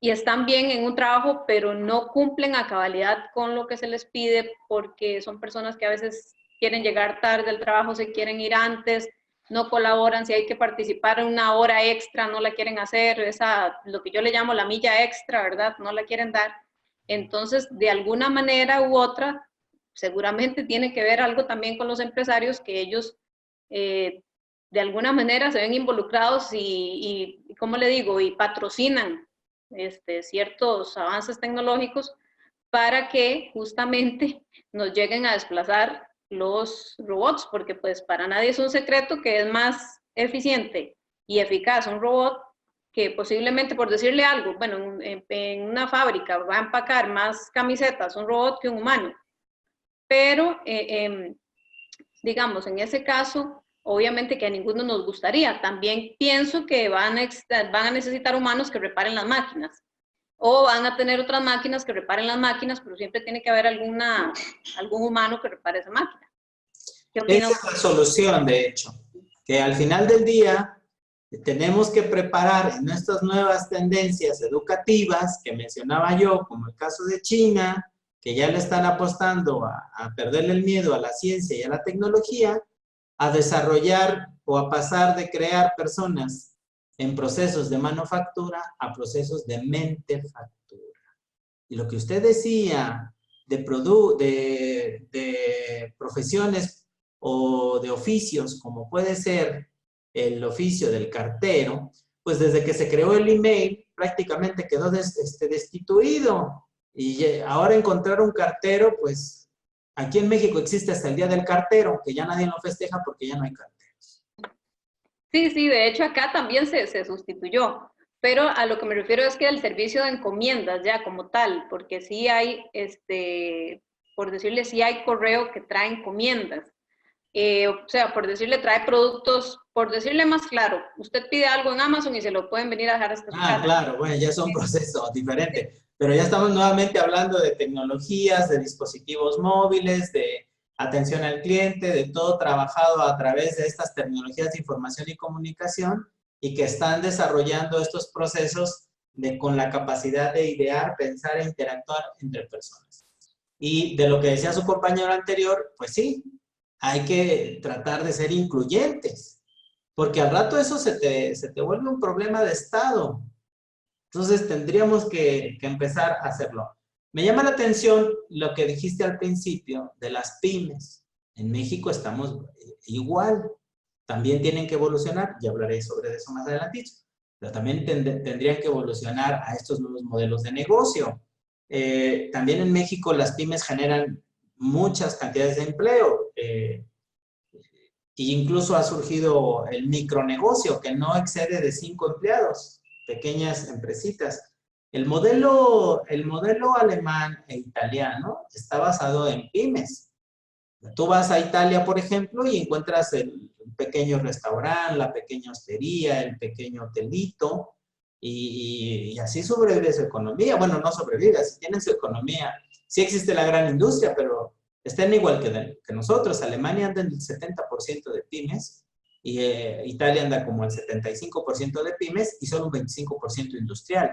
Y están bien en un trabajo, pero no cumplen a cabalidad con lo que se les pide porque son personas que a veces quieren llegar tarde al trabajo, se quieren ir antes, no colaboran, si hay que participar en una hora extra, no la quieren hacer, lo que yo le llamo la milla extra, ¿verdad? No la quieren dar. Entonces, de alguna manera u otra, seguramente tiene que ver algo también con los empresarios, que ellos de alguna manera se ven involucrados y ¿cómo le digo? Y patrocinan ciertos avances tecnológicos para que justamente nos lleguen a desplazar los robots, porque pues para nadie es un secreto que es más eficiente y eficaz un robot que posiblemente, por decirle algo, bueno, en una fábrica va a empacar más camisetas un robot que un humano, pero digamos, en ese caso, obviamente que a ninguno nos gustaría. También pienso que van a necesitar humanos que reparen las máquinas, o van a tener otras máquinas que reparen las máquinas, pero siempre tiene que haber algún humano que repare esa máquina. ¿Qué opinan? Esa es la solución, de hecho, que al final del día tenemos que preparar en estas nuevas tendencias educativas que mencionaba yo, como el caso de China, que ya le están apostando a perderle el miedo a la ciencia y a la tecnología, a desarrollar o a pasar de crear personas en procesos de manufactura a procesos de mentefactura. Y lo que usted decía de profesiones o de oficios, como puede ser el oficio del cartero, pues desde que se creó el email prácticamente quedó destituido. Y ahora encontrar un cartero, pues aquí en México existe hasta el Día del Cartero, que ya nadie lo festeja porque ya no hay carteros. Sí, de hecho acá también se sustituyó, pero a lo que me refiero es que el servicio de encomiendas ya como tal, porque sí hay, por decirle, sí hay correo que trae encomiendas. O sea, por decirle, trae productos, por decirle más claro, usted pide algo en Amazon y se lo pueden venir a dejar hasta su casa. Claro, bueno, ya es un proceso diferente. Pero ya estamos nuevamente hablando de tecnologías, de dispositivos móviles, de atención al cliente, de todo trabajado a través de estas tecnologías de información y comunicación y que están desarrollando estos procesos con la capacidad de idear, pensar e interactuar entre personas. Y de lo que decía su compañero anterior, pues sí, hay que tratar de ser incluyentes, porque al rato eso se te vuelve un problema de Estado. Entonces tendríamos que empezar a hacerlo. Me llama la atención lo que dijiste al principio de las pymes. En México estamos igual. También tienen que evolucionar, ya hablaré sobre eso más adelantito, pero también tendrían que evolucionar a estos nuevos modelos de negocio. también en México las pymes generan muchas cantidades de empleo. E incluso ha surgido el micronegocio, que no excede de 5 empleados, pequeñas empresitas. El modelo alemán e italiano está basado en pymes. Tú vas a Italia, por ejemplo, y encuentras el pequeño restaurante, la pequeña hostería, el pequeño hotelito, y así sobrevive su economía. Bueno, no sobrevive, así tienen su economía. Sí existe la gran industria, pero están igual que nosotros. Alemania anda en el 70% de pymes, y Italia anda como el 75% de pymes, y solo un 25% industrial.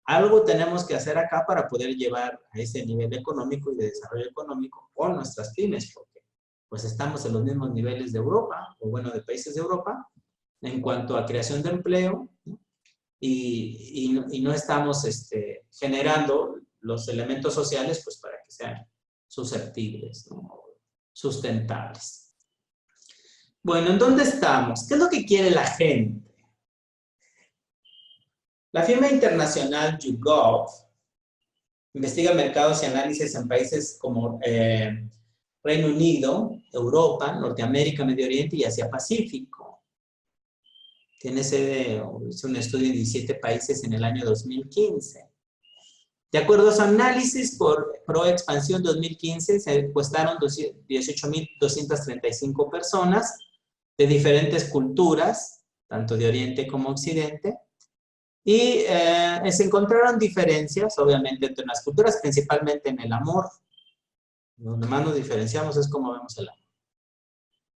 Algo tenemos que hacer acá para poder llevar a ese nivel económico y de desarrollo económico con nuestras pymes, porque pues estamos en los mismos niveles de Europa, o bueno, de países de Europa, en cuanto a creación de empleo, ¿no? Y no estamos generando los elementos sociales pues para que sean susceptibles, ¿no? Sustentables. Bueno, ¿en dónde estamos? ¿Qué es lo que quiere la gente? La firma internacional YouGov investiga mercados y análisis en países como Reino Unido, Europa, Norteamérica, Medio Oriente y Asia Pacífico. Tiene sede, hizo un estudio en 17 países en el año 2015. De acuerdo a su análisis por ProExpansión 2015, se encuestaron 18.235 personas de diferentes culturas, tanto de Oriente como Occidente, y se encontraron diferencias, obviamente, entre las culturas, principalmente en el amor. Donde más nos diferenciamos es cómo vemos el amor.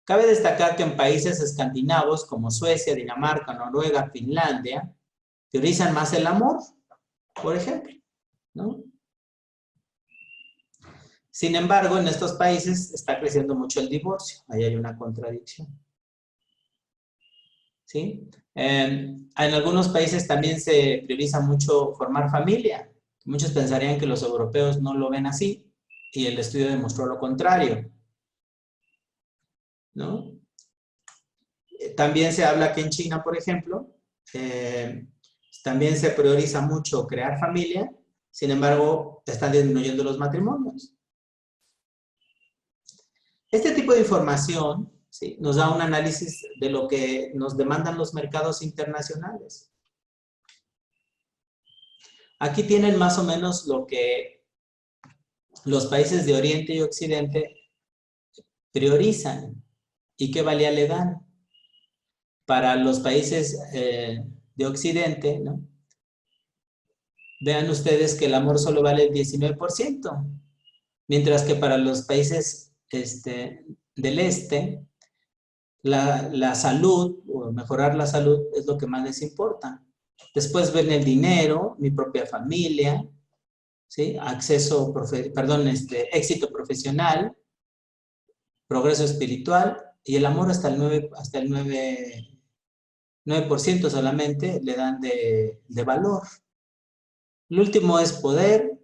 Cabe destacar que en países escandinavos como Suecia, Dinamarca, Noruega, Finlandia, priorizan más el amor, por ejemplo, ¿no? Sin embargo, en estos países está creciendo mucho el divorcio. Ahí hay una contradicción. ¿Sí? En algunos países también se prioriza mucho formar familia. Muchos pensarían que los europeos no lo ven así, y el estudio demostró lo contrario, ¿no? También se habla que en China, por ejemplo, también se prioriza mucho crear familia, sin embargo, están disminuyendo los matrimonios. Este tipo de información, ¿sí?, nos da un análisis de lo que nos demandan los mercados internacionales. Aquí tienen más o menos lo que los países de Oriente y Occidente priorizan y qué valía le dan. Para los países de Occidente, ¿no?, vean ustedes que el amor solo vale el 19%, mientras que para los países del este, la salud, o mejorar la salud, es lo que más les importa. Después ven el dinero, mi propia familia, ¿sí?, éxito profesional, progreso espiritual, y el amor hasta el 9% solamente le dan de valor. El último es poder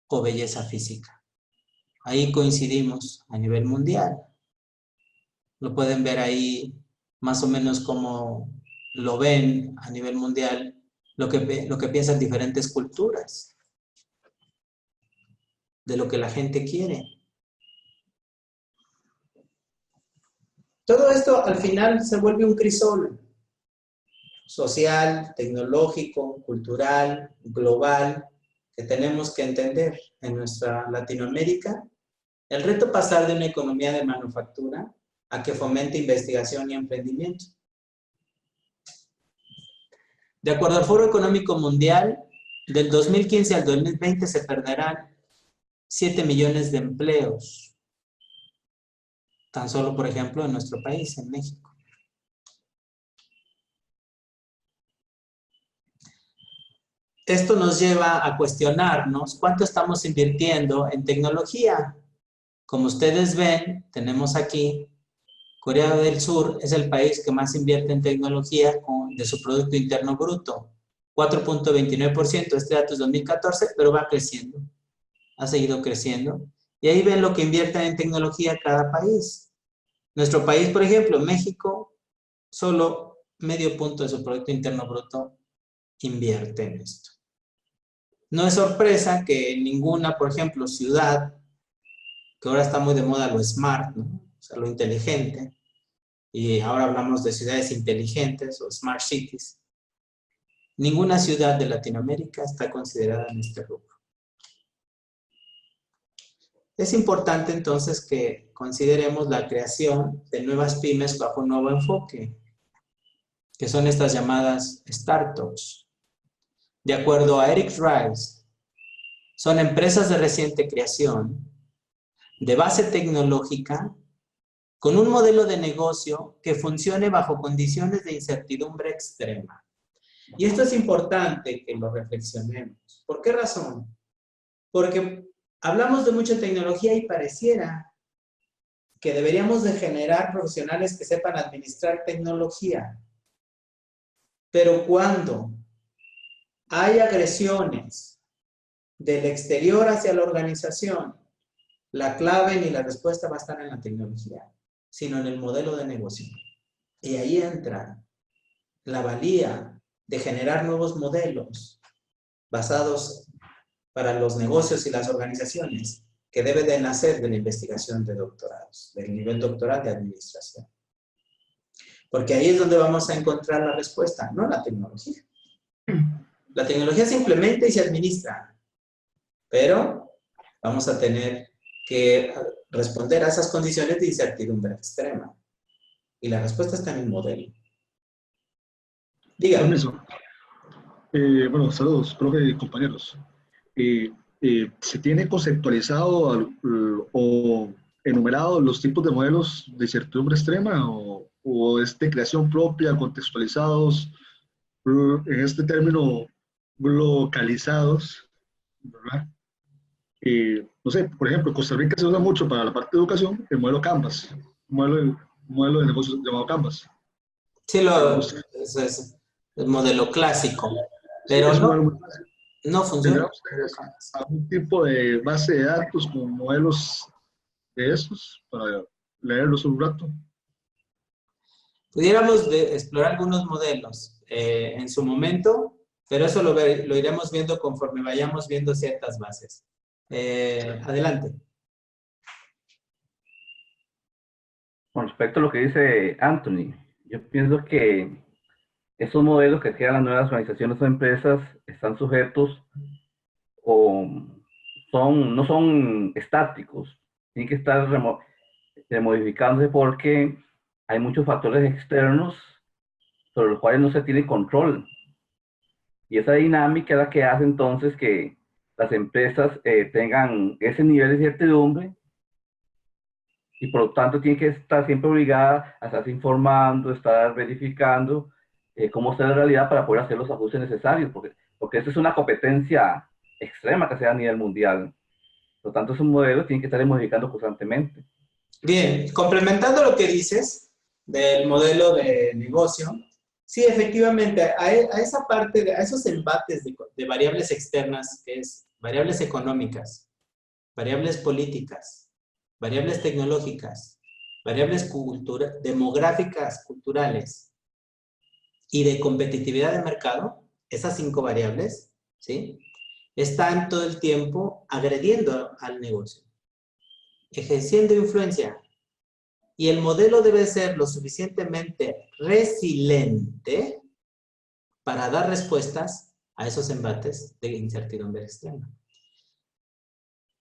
o belleza física. Ahí coincidimos a nivel mundial. Lo pueden ver ahí más o menos como lo ven a nivel mundial, lo que piensan diferentes culturas, de lo que la gente quiere. Todo esto al final se vuelve un crisol social, tecnológico, cultural, global, que tenemos que entender en nuestra Latinoamérica. El reto pasar de una economía de manufactura a que fomente investigación y emprendimiento. De acuerdo al Foro Económico Mundial, del 2015 al 2020 se perderán 7 millones de empleos. Tan solo, por ejemplo, en nuestro país, en México. Esto nos lleva a cuestionarnos cuánto estamos invirtiendo en tecnología. Como ustedes ven, tenemos aquí, Corea del Sur es el país que más invierte en tecnología de su Producto Interno Bruto. 4.29%, este dato es 2014, pero va creciendo. Ha seguido creciendo. Y ahí ven lo que invierten en tecnología cada país. Nuestro país, por ejemplo, México, solo medio punto de su Producto Interno Bruto invierte en esto. No es sorpresa que ninguna, por ejemplo, ciudad, que ahora está muy de moda lo smart, ¿no? O sea, lo inteligente, y ahora hablamos de ciudades inteligentes o smart cities, ninguna ciudad de Latinoamérica está considerada en este rubro. Es importante entonces que consideremos la creación de nuevas pymes bajo un nuevo enfoque, que son estas llamadas startups. De acuerdo a Eric Rice, son empresas de reciente creación, de base tecnológica, con un modelo de negocio que funcione bajo condiciones de incertidumbre extrema. Y esto es importante que lo reflexionemos. ¿Por qué razón? Porque hablamos de mucha tecnología y pareciera que deberíamos de generar profesionales que sepan administrar tecnología. Pero cuando hay agresiones del exterior hacia la organización, la clave ni la respuesta va a estar en la tecnología, sino en el modelo de negocio. Y ahí entra la valía de generar nuevos modelos basados para los negocios y las organizaciones, que debe de nacer de la investigación de doctorados, del nivel doctoral de administración. Porque ahí es donde vamos a encontrar la respuesta, no la tecnología. La tecnología se implementa y se administra, pero vamos a tener que responder a esas condiciones de incertidumbre extrema. Y la respuesta está en el modelo. Dígame. Permiso. Bueno, saludos, profe y compañeros. ¿Se tiene conceptualizado o enumerado los tipos de modelos de incertidumbre extrema o es de creación propia, contextualizados, en este término, localizados, ¿verdad? No sé, por ejemplo, en Costa Rica se usa mucho para la parte de educación el modelo Canvas, un modelo de negocios llamado Canvas. Sí, es el modelo clásico, pero sí, no funciona. ¿Algún tipo de base de datos con modelos de esos para leerlos un rato? Pudiéramos explorar algunos modelos en su momento, pero eso lo iremos viendo conforme vayamos viendo ciertas bases. Adelante. Con respecto a lo que dice Anthony, yo pienso que esos modelos que crean las nuevas organizaciones o empresas están sujetos o no son estáticos, tienen que estar modificándose porque hay muchos factores externos sobre los cuales no se tiene control. Y esa dinámica es la que hace entonces que las empresas tengan ese nivel de incertidumbre y por lo tanto tienen que estar siempre obligadas a estarse informando, estar verificando cómo está la realidad para poder hacer los ajustes necesarios, porque esa es una competencia extrema que se da a nivel mundial. Por lo tanto, esos modelos tienen que estar modificando constantemente. Bien, complementando lo que dices del modelo de negocio, sí, efectivamente, a esa parte, a esos embates de variables externas, que es variables económicas, variables políticas, variables tecnológicas, variables demográficas, culturales, y de competitividad de mercado, esas 5 variables, ¿sí?, están todo el tiempo agrediendo al negocio, ejerciendo influencia. Y el modelo debe ser lo suficientemente resiliente para dar respuestas a esos embates de incertidumbre extrema.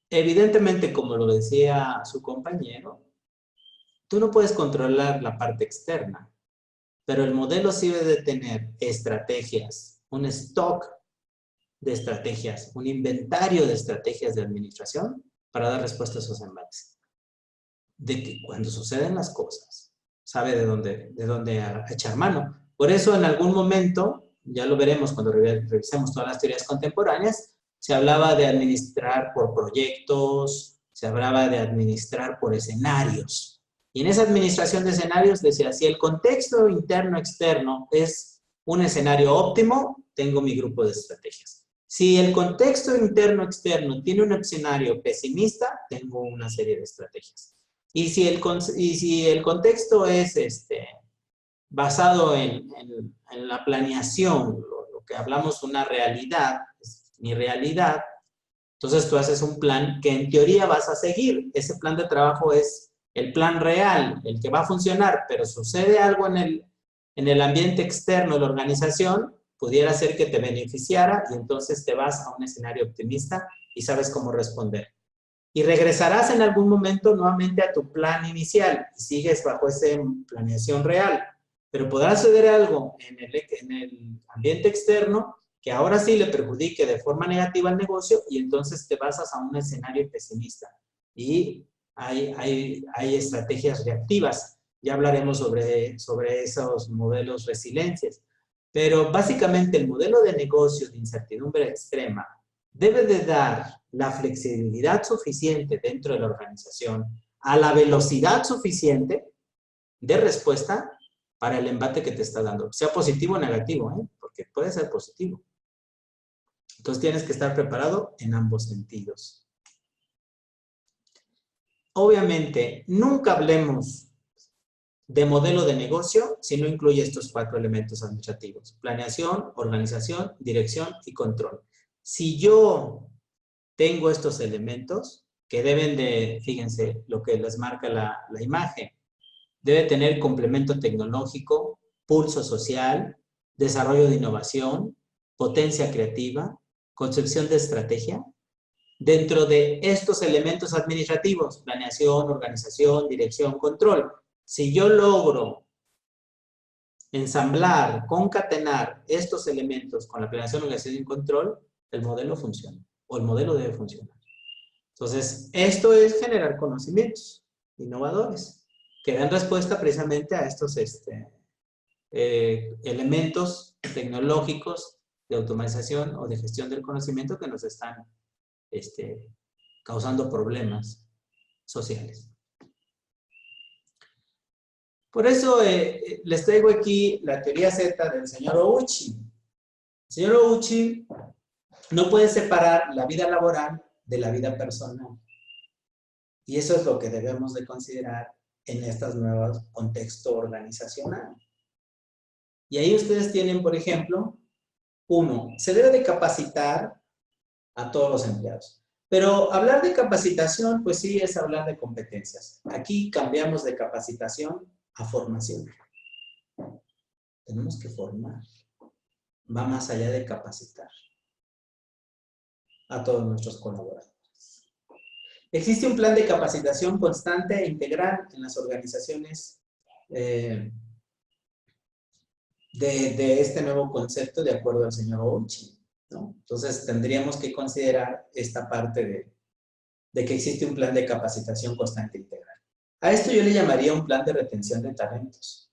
Evidentemente, como lo decía su compañero, tú no puedes controlar la parte externa, pero el modelo sí debe de tener estrategias, un stock de estrategias, un inventario de estrategias de administración para dar respuesta a esos embates. De que cuando suceden las cosas, sabe de dónde echar mano. Por eso en algún momento, ya lo veremos cuando revisemos todas las teorías contemporáneas, se hablaba de administrar por proyectos, se hablaba de administrar por escenarios. Y en esa administración de escenarios decía, si el contexto interno-externo es un escenario óptimo, tengo mi grupo de estrategias. Si el contexto interno-externo tiene un escenario pesimista, tengo una serie de estrategias. Y si el contexto es basado en la planeación, lo que hablamos una realidad, ni realidad, entonces tú haces un plan que en teoría vas a seguir. Ese plan de trabajo es el plan real, el que va a funcionar, pero sucede algo en el ambiente externo de la organización, pudiera ser que te beneficiara y entonces te vas a un escenario optimista y sabes cómo responder. Y regresarás en algún momento nuevamente a tu plan inicial y sigues bajo esa planeación real. Pero podrá suceder algo en el ambiente externo que ahora sí le perjudique de forma negativa al negocio y entonces te basas a un escenario pesimista. Y hay estrategias reactivas. Ya hablaremos sobre esos modelos resiliencias. Pero básicamente el modelo de negocio de incertidumbre extrema debe de dar la flexibilidad suficiente dentro de la organización a la velocidad suficiente de respuesta para el embate que te está dando. Sea positivo o negativo, porque puede ser positivo. Entonces tienes que estar preparado en ambos sentidos. Obviamente, nunca hablemos de modelo de negocio si no incluye estos 4 elementos administrativos: planeación, organización, dirección y control. Si yo tengo estos elementos que deben de, fíjense lo que les marca la imagen, debe tener complemento tecnológico, pulso social, desarrollo de innovación, potencia creativa, concepción de estrategia. Dentro de estos elementos administrativos, planeación, organización, dirección, control, si yo logro ensamblar, concatenar estos elementos con la planeación, organización y control, el modelo funciona, o el modelo debe funcionar. Entonces, esto es generar conocimientos innovadores que dan respuesta precisamente a estos elementos tecnológicos de automatización o de gestión del conocimiento que nos están causando problemas sociales. Por eso les traigo aquí la teoría Z del señor Ouchi. El señor Ouchi no puede separar la vida laboral de la vida personal. Y eso es lo que debemos de considerar en estos nuevos contextos organizacional. Y ahí ustedes tienen, por ejemplo, 1, se debe de capacitar a todos los empleados. Pero hablar de capacitación, pues sí, es hablar de competencias. Aquí cambiamos de capacitación a formación. Tenemos que formar. Va más allá de capacitar a todos nuestros colaboradores. Existe un plan de capacitación constante e integral en las organizaciones de este nuevo concepto de acuerdo al señor Ouchi, ¿no? Entonces tendríamos que considerar esta parte de que existe un plan de capacitación constante e integral. A esto yo le llamaría un plan de retención de talentos.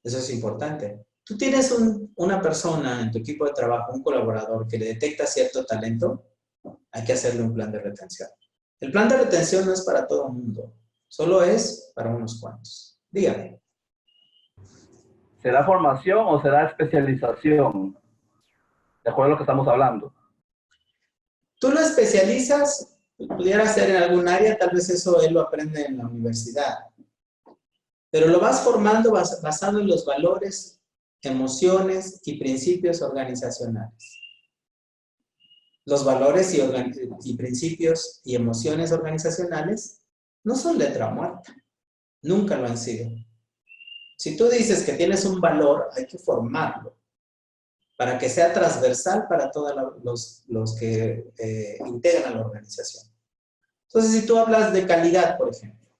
Eso es importante. Tú tienes una persona en tu equipo de trabajo, un colaborador que le detecta cierto talento, hay que hacerle un plan de retención. El plan de retención no es para todo el mundo, solo es para unos cuantos. Dígame. ¿Será formación o será especialización? De acuerdo a lo que estamos hablando. Tú lo especializas, pudiera ser en algún área, tal vez eso él lo aprende en la universidad. Pero lo vas formando basado en los valores, emociones y principios organizacionales. Los valores y principios y emociones organizacionales no son letra muerta. Nunca lo han sido. Si tú dices que tienes un valor, hay que formarlo para que sea transversal para todos los que integran la organización. Entonces, si tú hablas de calidad, por ejemplo,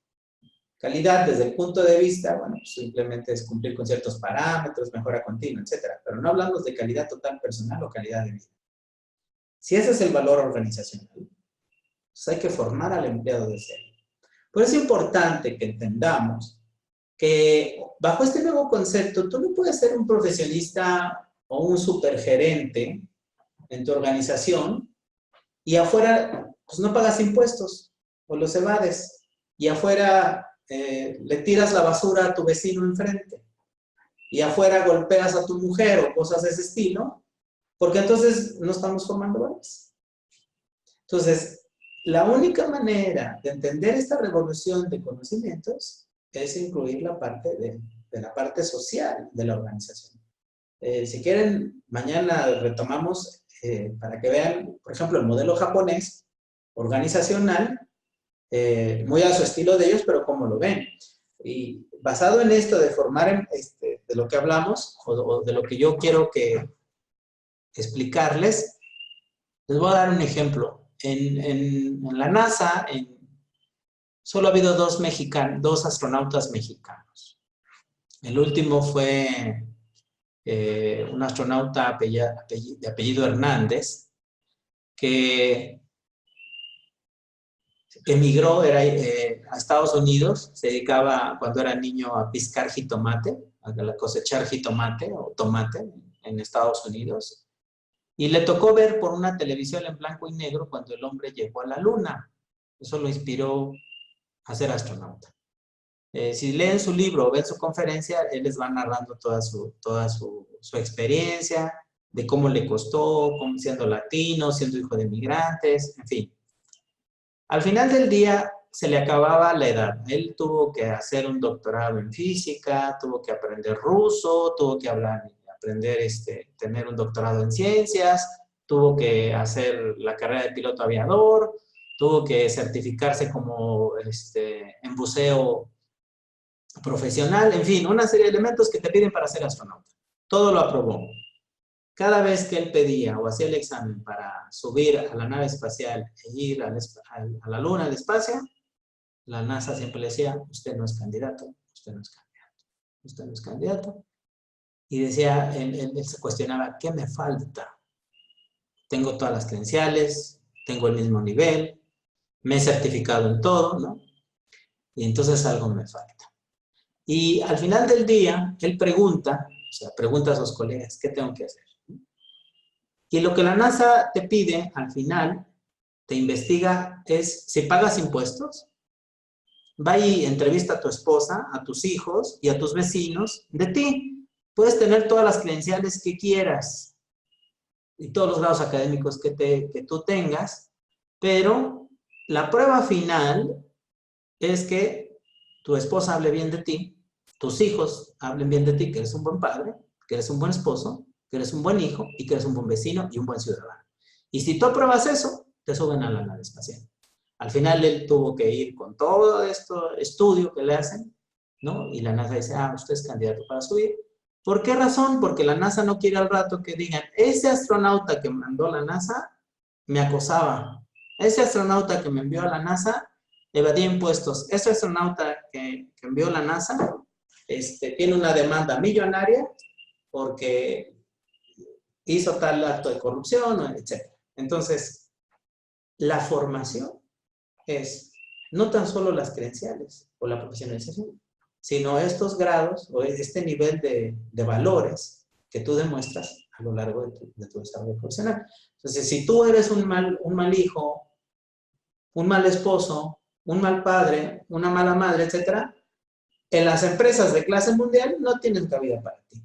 calidad desde el punto de vista, bueno, pues simplemente es cumplir con ciertos parámetros, mejora continua, etc. Pero no hablamos de calidad total personal o calidad de vida. Si ese es el valor organizacional, pues hay que formar al empleado de cero. Por eso es importante que entendamos que bajo este nuevo concepto, tú no puedes ser un profesionista o un supergerente en tu organización y afuera pues no pagas impuestos o los evades y afuera le tiras la basura a tu vecino enfrente y afuera golpeas a tu mujer o cosas de ese estilo, porque entonces no estamos formando valores. Entonces, la única manera de entender esta revolución de conocimientos es incluir la parte de la parte social de la organización. Si quieren, mañana retomamos para que vean, por ejemplo, el modelo japonés, organizacional, muy a su estilo de ellos, pero cómo lo ven. Y basado en esto de formar, de lo que hablamos, o de lo que yo quiero explicarles, les voy a dar un ejemplo. En la NASA, solo ha habido dos astronautas mexicanos. El último fue un astronauta de apellido Hernández, que emigró a Estados Unidos, se dedicaba cuando era niño a piscar jitomate, a cosechar jitomate o tomate en Estados Unidos, y le tocó ver por una televisión en blanco y negro cuando el hombre llegó a la luna. Eso lo inspiró a ser astronauta. Si leen su libro o ven su conferencia, él les va narrando toda su experiencia, de cómo le costó, siendo latino, siendo hijo de migrantes, en fin. Al final del día se le acababa la edad. Él tuvo que hacer un doctorado en física, tuvo que aprender ruso, tuvo que tener un doctorado en ciencias, tuvo que hacer la carrera de piloto aviador, tuvo que certificarse como en buceo profesional, en fin, una serie de elementos que te piden para ser astronauta. Todo lo aprobó. Cada vez que él pedía o hacía el examen para subir a la nave espacial e ir a la Luna, al espacio, la NASA siempre le decía, usted no es candidato, usted no es candidato, usted no es candidato. Y decía, él se cuestionaba, ¿qué me falta? Tengo todas las credenciales, tengo el mismo nivel, me he certificado en todo, ¿no? Y entonces algo me falta. Y al final del día, él pregunta a sus colegas, ¿qué tengo que hacer? Y lo que la NASA te pide, al final, te investiga, es si pagas impuestos, va y entrevista a tu esposa, a tus hijos y a tus vecinos de ti. Puedes tener todas las credenciales que quieras y todos los grados académicos que tú tengas, pero la prueba final es que tu esposa hable bien de ti, tus hijos hablen bien de ti, que eres un buen padre, que eres un buen esposo, que eres un buen hijo y que eres un buen vecino y un buen ciudadano. Y si tú apruebas eso, te suben a la nave espacial. Al final él tuvo que ir con todo esto, estudio que le hacen, ¿no? Y la NASA dice, usted es candidato para subir. ¿Por qué razón? Porque la NASA no quiere al rato que digan, ese astronauta que mandó la NASA me acosaba. Ese astronauta que me envió a la NASA evadía impuestos. Ese astronauta que envió la NASA tiene una demanda millonaria porque hizo tal acto de corrupción, etc. Entonces, la formación es no tan solo las credenciales o la profesionalización, sino estos grados o este nivel de valores que tú demuestras a lo largo de tu desarrollo profesional. Entonces, si tú eres un mal hijo, un mal esposo, un mal padre, una mala madre, etc., en las empresas de clase mundial no tienen cabida para ti.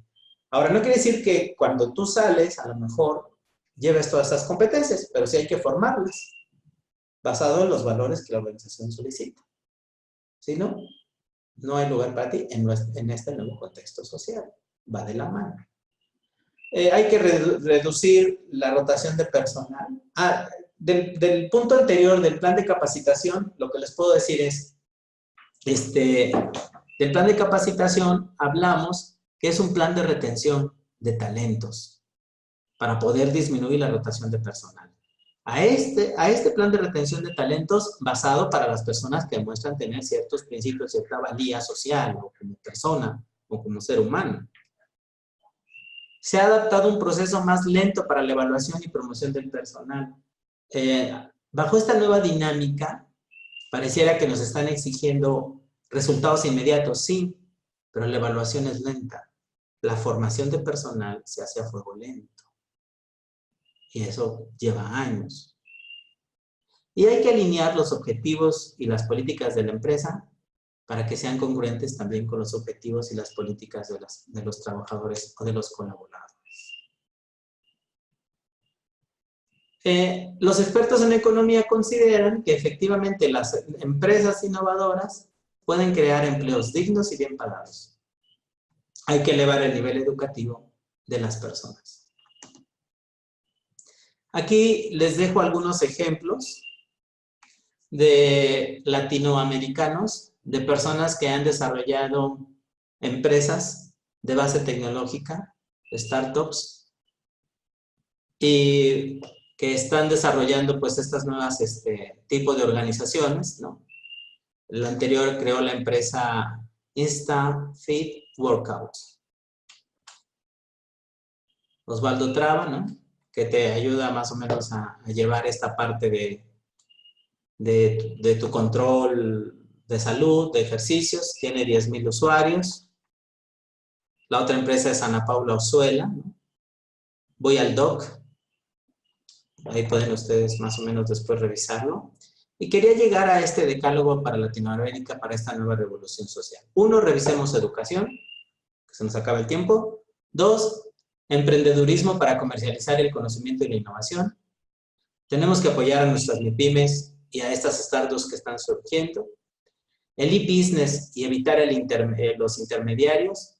Ahora, no quiere decir que cuando tú sales, a lo mejor lleves todas estas competencias, pero sí hay que formarlas, basado en los valores que la organización solicita. Si no, no hay lugar para ti en este nuevo contexto social. Va de la mano. Hay que reducir la rotación de personal. Del punto anterior del plan de capacitación, lo que les puedo decir es, del plan de capacitación hablamos que es un plan de retención de talentos para poder disminuir la rotación de personal. A este plan de retención de talentos basado para las personas que demuestran tener ciertos principios, cierta valía social o como persona o como ser humano. Se ha adaptado un proceso más lento para la evaluación y promoción del personal. Bajo esta nueva dinámica, pareciera que nos están exigiendo resultados inmediatos, sí, pero la evaluación es lenta. La formación de personal se hace a fuego lento. Y eso lleva años. Y hay que alinear los objetivos y las políticas de la empresa para que sean congruentes también con los objetivos y las políticas de los trabajadores o de los colaboradores. Los expertos en economía consideran que efectivamente las empresas innovadoras pueden crear empleos dignos y bien pagados. Hay que elevar el nivel educativo de las personas. Aquí les dejo algunos ejemplos de latinoamericanos, de personas que han desarrollado empresas de base tecnológica, startups, y que están desarrollando pues estas nuevas tipos de organizaciones, ¿no? El anterior creó la empresa InstaFit Workouts. Osvaldo Traba, ¿no? Que te ayuda más o menos a llevar esta parte de tu control de salud, de ejercicios. Tiene 10,000 usuarios. La otra empresa es Ana Paula Ozuela, ¿no? Voy al doc. Ahí pueden ustedes más o menos después revisarlo. Y quería llegar a este decálogo para Latinoamérica, para esta nueva revolución social. 1, revisemos educación, que se nos acaba el tiempo. 2, emprendedurismo para comercializar el conocimiento y la innovación. Tenemos que apoyar a nuestras MIPYMES y a estas startups que están surgiendo. El e-business y evitar los intermediarios.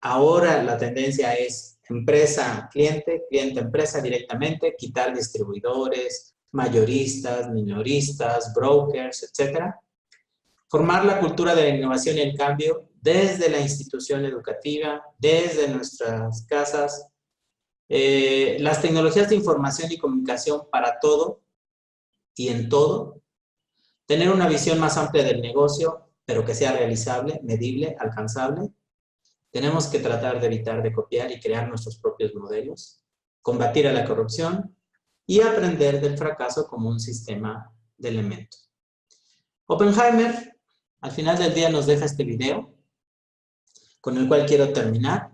Ahora la tendencia es empresa-cliente, cliente-empresa directamente, quitar distribuidores, mayoristas, minoristas, brokers, etc. Formar la cultura de la innovación y el cambio desde la institución educativa, desde nuestras casas. Las tecnologías de información y comunicación para todo y en todo. Tener una visión más amplia del negocio, pero que sea realizable, medible, alcanzable. Tenemos que tratar de evitar de copiar y crear nuestros propios modelos. Combatir a la corrupción y aprender del fracaso como un sistema de elementos. Oppenheimer, al final del día, nos deja este video, con el cual quiero terminar,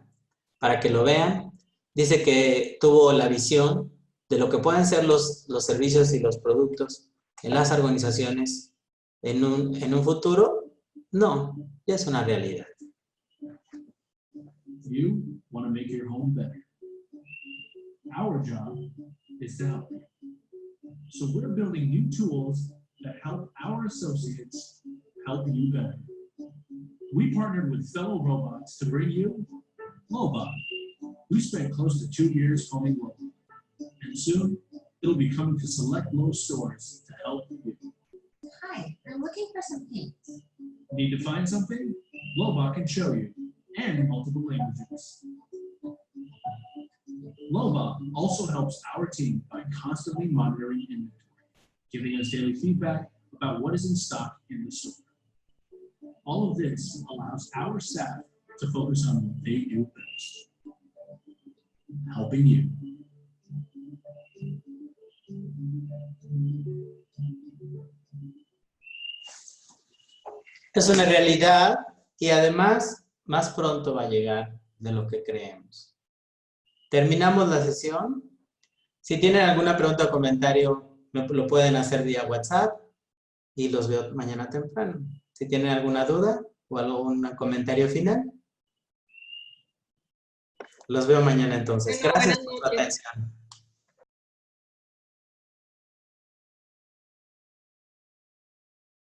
para que lo vean. Dice que tuvo la visión de lo que pueden ser los servicios y los productos en las organizaciones en un futuro. No, ya es una realidad. You want to make your home better. Our job is to help you. So we're building new tools that help our associates help you better. We partnered with Fellow Robots to bring you Lobot. We spent close to 2 years honing Lobot, and soon it'll be coming to select Lowe's stores to help you. Hi, I'm looking for some paint. Need to find something? Lobot can show you, and in multiple languages. Lobot also helps our team by constantly monitoring inventory, giving us daily feedback about what is in stock in the store. All of this allows our staff to focus on what they do best, helping you. Es una realidad y además más pronto va a llegar de lo que creemos. Terminamos la sesión. Si tienen alguna pregunta o comentario, lo pueden hacer vía WhatsApp y los veo mañana temprano. Si tienen alguna duda o algún comentario final, los veo mañana entonces. Gracias por su atención.